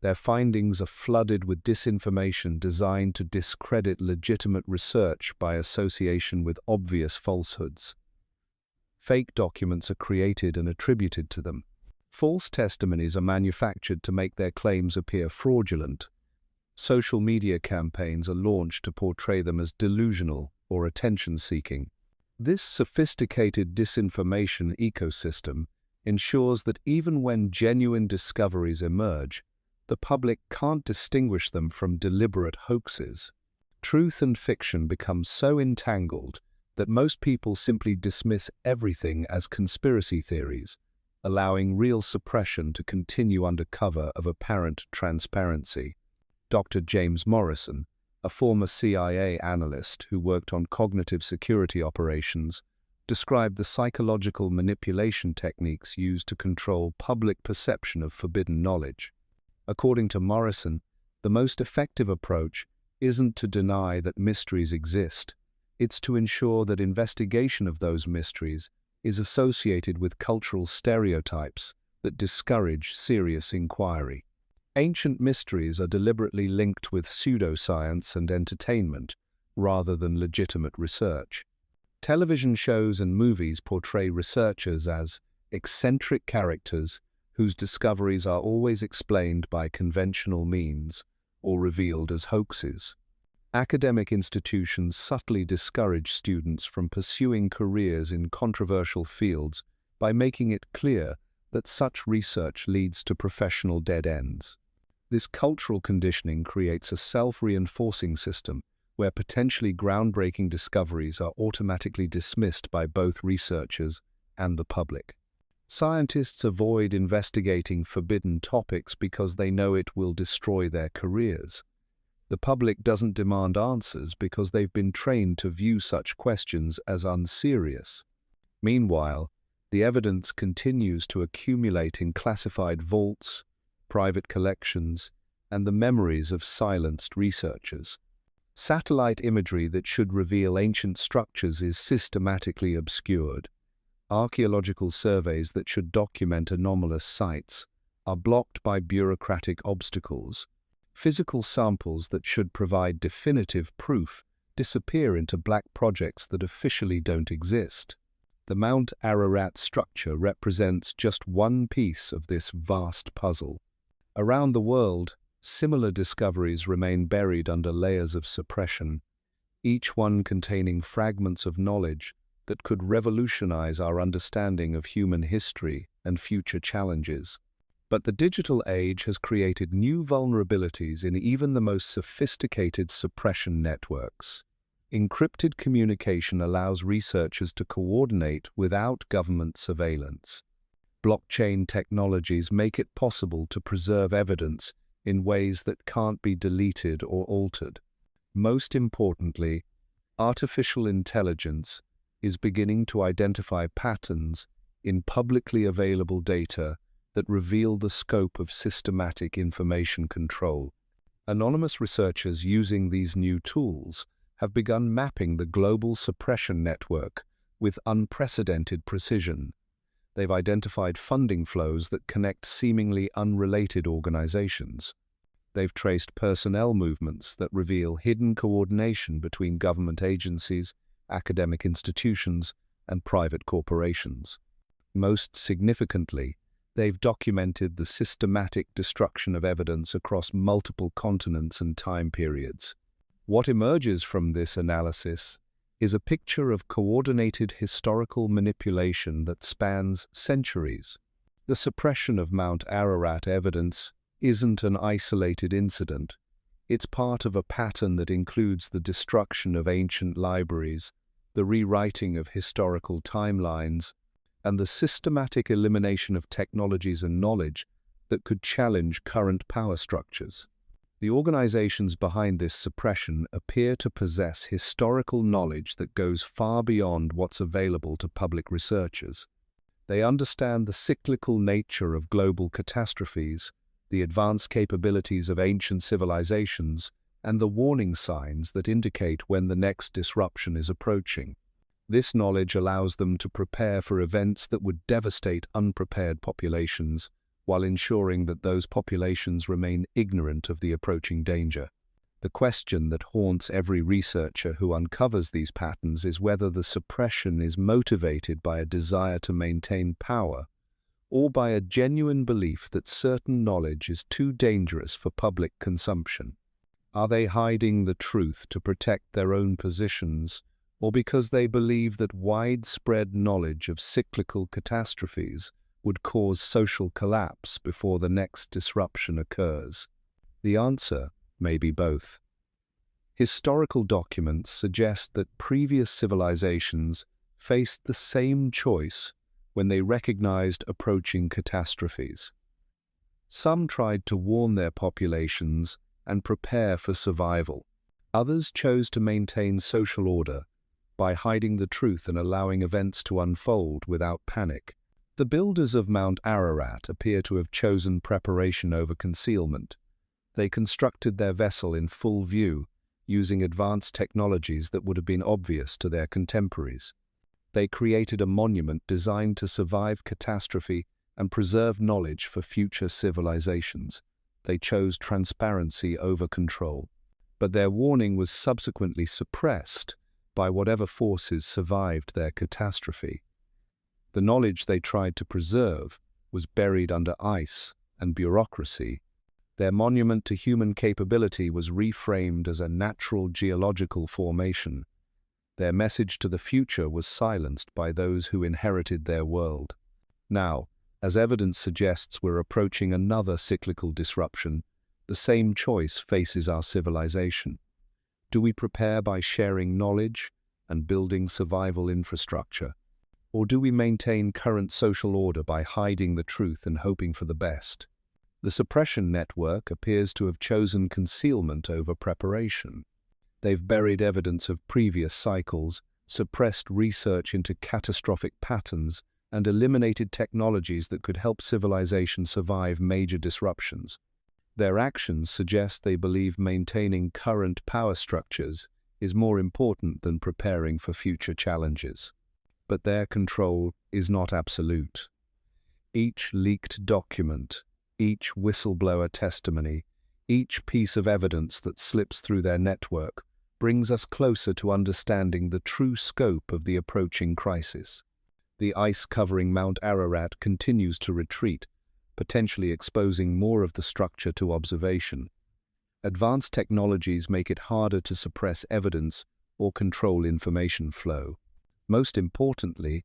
Their findings are flooded with disinformation designed to discredit legitimate research by association with obvious falsehoods. Fake documents are created and attributed to them. False testimonies are manufactured to make their claims appear fraudulent. Social media campaigns are launched to portray them as delusional or attention-seeking. This sophisticated disinformation ecosystem ensures that even when genuine discoveries emerge, the public can't distinguish them from deliberate hoaxes. Truth and fiction become so entangled that most people simply dismiss everything as conspiracy theories, allowing real suppression to continue under cover of apparent transparency. Dr. James Morrison, a former CIA analyst who worked on cognitive security operations, described the psychological manipulation techniques used to control public perception of forbidden knowledge. According to Morrison, the most effective approach isn't to deny that mysteries exist, it's to ensure that investigation of those mysteries is associated with cultural stereotypes that discourage serious inquiry. Ancient mysteries are deliberately linked with pseudoscience and entertainment, rather than legitimate research. Television shows and movies portray researchers as eccentric characters whose discoveries are always explained by conventional means or revealed as hoaxes. Academic institutions subtly discourage students from pursuing careers in controversial fields by making it clear that such research leads to professional dead ends. This cultural conditioning creates a self-reinforcing system where potentially groundbreaking discoveries are automatically dismissed by both researchers and the public. Scientists avoid investigating forbidden topics because they know it will destroy their careers. The public doesn't demand answers because they've been trained to view such questions as unserious. Meanwhile, the evidence continues to accumulate in classified vaults, private collections, and the memories of silenced researchers. Satellite imagery that should reveal ancient structures is systematically obscured. Archaeological surveys that should document anomalous sites are blocked by bureaucratic obstacles. Physical samples that should provide definitive proof disappear into black projects that officially don't exist. The Mount Ararat structure represents just one piece of this vast puzzle. Around the world, similar discoveries remain buried under layers of suppression, each one containing fragments of knowledge that could revolutionize our understanding of human history and future challenges. But the digital age has created new vulnerabilities in even the most sophisticated suppression networks. Encrypted communication allows researchers to coordinate without government surveillance. Blockchain technologies make it possible to preserve evidence in ways that can't be deleted or altered. Most importantly, artificial intelligence is beginning to identify patterns in publicly available data that reveal the scope of systematic information control. Anonymous researchers using these new tools have begun mapping the global suppression network with unprecedented precision. They've identified funding flows that connect seemingly unrelated organizations. They've traced personnel movements that reveal hidden coordination between government agencies, academic institutions, and private corporations. Most significantly, they've documented the systematic destruction of evidence across multiple continents and time periods. What emerges from this analysis is a picture of coordinated historical manipulation that spans centuries. The suppression of Mount Ararat evidence isn't an isolated incident. It's part of a pattern that includes the destruction of ancient libraries, the rewriting of historical timelines, and the systematic elimination of technologies and knowledge that could challenge current power structures. The organizations behind this suppression appear to possess historical knowledge that goes far beyond what's available to public researchers. They understand the cyclical nature of global catastrophes, the advanced capabilities of ancient civilizations, and the warning signs that indicate when the next disruption is approaching. This knowledge allows them to prepare for events that would devastate unprepared populations, while ensuring that those populations remain ignorant of the approaching danger. The question that haunts every researcher who uncovers these patterns is whether the suppression is motivated by a desire to maintain power, or by a genuine belief that certain knowledge is too dangerous for public consumption. Are they hiding the truth to protect their own positions, or because they believe that widespread knowledge of cyclical catastrophes would cause social collapse before the next disruption occurs? The answer may be both. Historical documents suggest that previous civilizations faced the same choice when they recognized approaching catastrophes. Some tried to warn their populations and prepare for survival. Others chose to maintain social order by hiding the truth and allowing events to unfold without panic. The builders of Mount Ararat appear to have chosen preparation over concealment. They constructed their vessel in full view, using advanced technologies that would have been obvious to their contemporaries. They created a monument designed to survive catastrophe and preserve knowledge for future civilizations. They chose transparency over control. But their warning was subsequently suppressed by whatever forces survived their catastrophe. The knowledge they tried to preserve was buried under ice and bureaucracy. Their monument to human capability was reframed as a natural geological formation. Their message to the future was silenced by those who inherited their world. Now, as evidence suggests we're approaching another cyclical disruption, the same choice faces our civilization. Do we prepare by sharing knowledge and building survival infrastructure? Or do we maintain current social order by hiding the truth and hoping for the best? The suppression network appears to have chosen concealment over preparation. They've buried evidence of previous cycles, suppressed research into catastrophic patterns, and eliminated technologies that could help civilization survive major disruptions. Their actions suggest they believe maintaining current power structures is more important than preparing for future challenges. But their control is not absolute. Each leaked document, each whistleblower testimony, each piece of evidence that slips through their network brings us closer to understanding the true scope of the approaching crisis. The ice covering Mount Ararat continues to retreat, potentially exposing more of the structure to observation. Advanced technologies make it harder to suppress evidence or control information flow. Most importantly,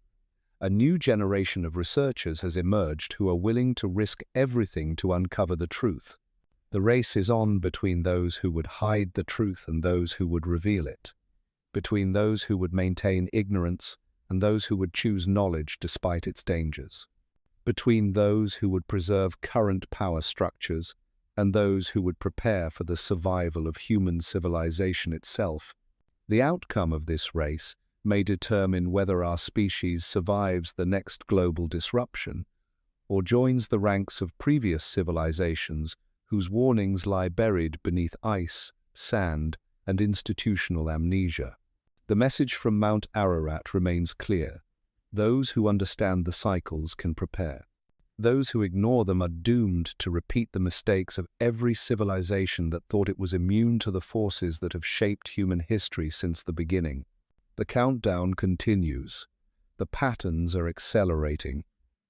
a new generation of researchers has emerged who are willing to risk everything to uncover the truth. The race is on between those who would hide the truth and those who would reveal it, between those who would maintain ignorance and those who would choose knowledge despite its dangers, between those who would preserve current power structures and those who would prepare for the survival of human civilization itself. The outcome of this race may determine whether our species survives the next global disruption or joins the ranks of previous civilizations whose warnings lie buried beneath ice, sand, and institutional amnesia. The message from Mount Ararat remains clear. Those who understand the cycles can prepare. Those who ignore them are doomed to repeat the mistakes of every civilization that thought it was immune to the forces that have shaped human history since the beginning. The countdown continues. The patterns are accelerating,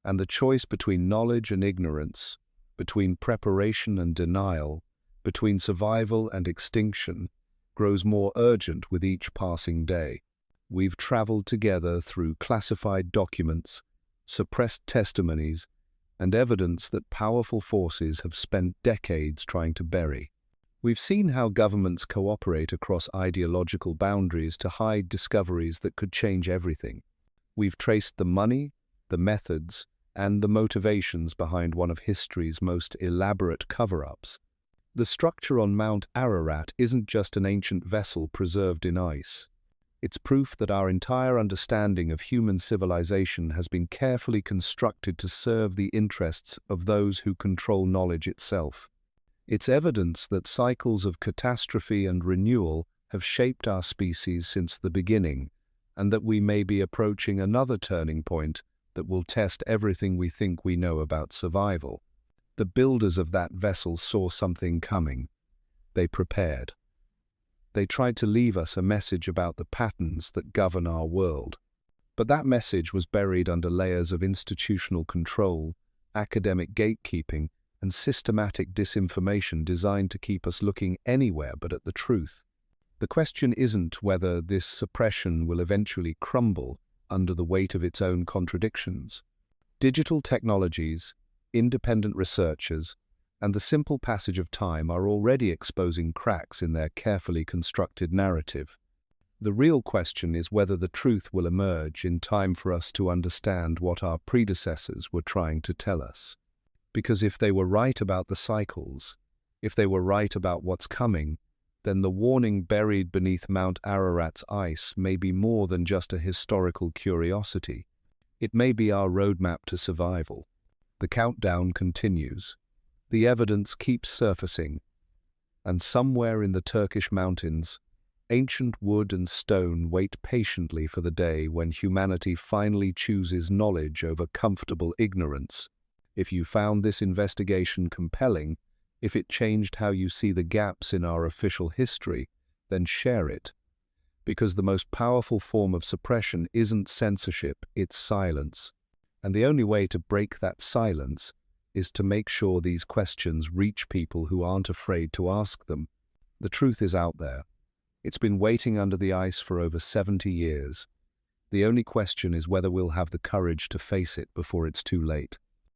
and the choice between knowledge and ignorance, between preparation and denial, between survival and extinction, grows more urgent with each passing day. We've traveled together through classified documents, suppressed testimonies, and evidence that powerful forces have spent decades trying to bury. We've seen how governments cooperate across ideological boundaries to hide discoveries that could change everything. We've traced the money, the methods, and the motivations behind one of history's most elaborate cover-ups. The structure on Mount Ararat isn't just an ancient vessel preserved in ice. It's proof that our entire understanding of human civilization has been carefully constructed to serve the interests of those who control knowledge itself. It's evidence that cycles of catastrophe and renewal have shaped our species since the beginning, and that we may be approaching another turning point that will test everything we think we know about survival. The builders of that vessel saw something coming. They prepared. They tried to leave us a message about the patterns that govern our world. But that message was buried under layers of institutional control, academic gatekeeping, and systematic disinformation designed to keep us looking anywhere but at the truth. The question isn't whether this suppression will eventually crumble under the weight of its own contradictions. Digital technologies, independent researchers, and the simple passage of time are already exposing cracks in their carefully constructed narrative. The real question is whether the truth will emerge in time for us to understand what our predecessors were trying to tell us. Because if they were right about the cycles, if they were right about what's coming, then the warning buried beneath Mount Ararat's ice may be more than just a historical curiosity. It may be our roadmap to survival. The countdown continues. The evidence keeps surfacing, and somewhere in the Turkish mountains, ancient wood and stone wait patiently for the day when humanity finally chooses knowledge over comfortable ignorance. If you found this investigation compelling, if it changed how you see the gaps in our official history, then share it. Because the most powerful form of suppression isn't censorship, it's silence. And the only way to break that silence is to make sure these questions reach people who aren't afraid to ask them. The truth is out there. It's been waiting under the ice for over 70 years. The only question is whether we'll have the courage to face it before it's too late.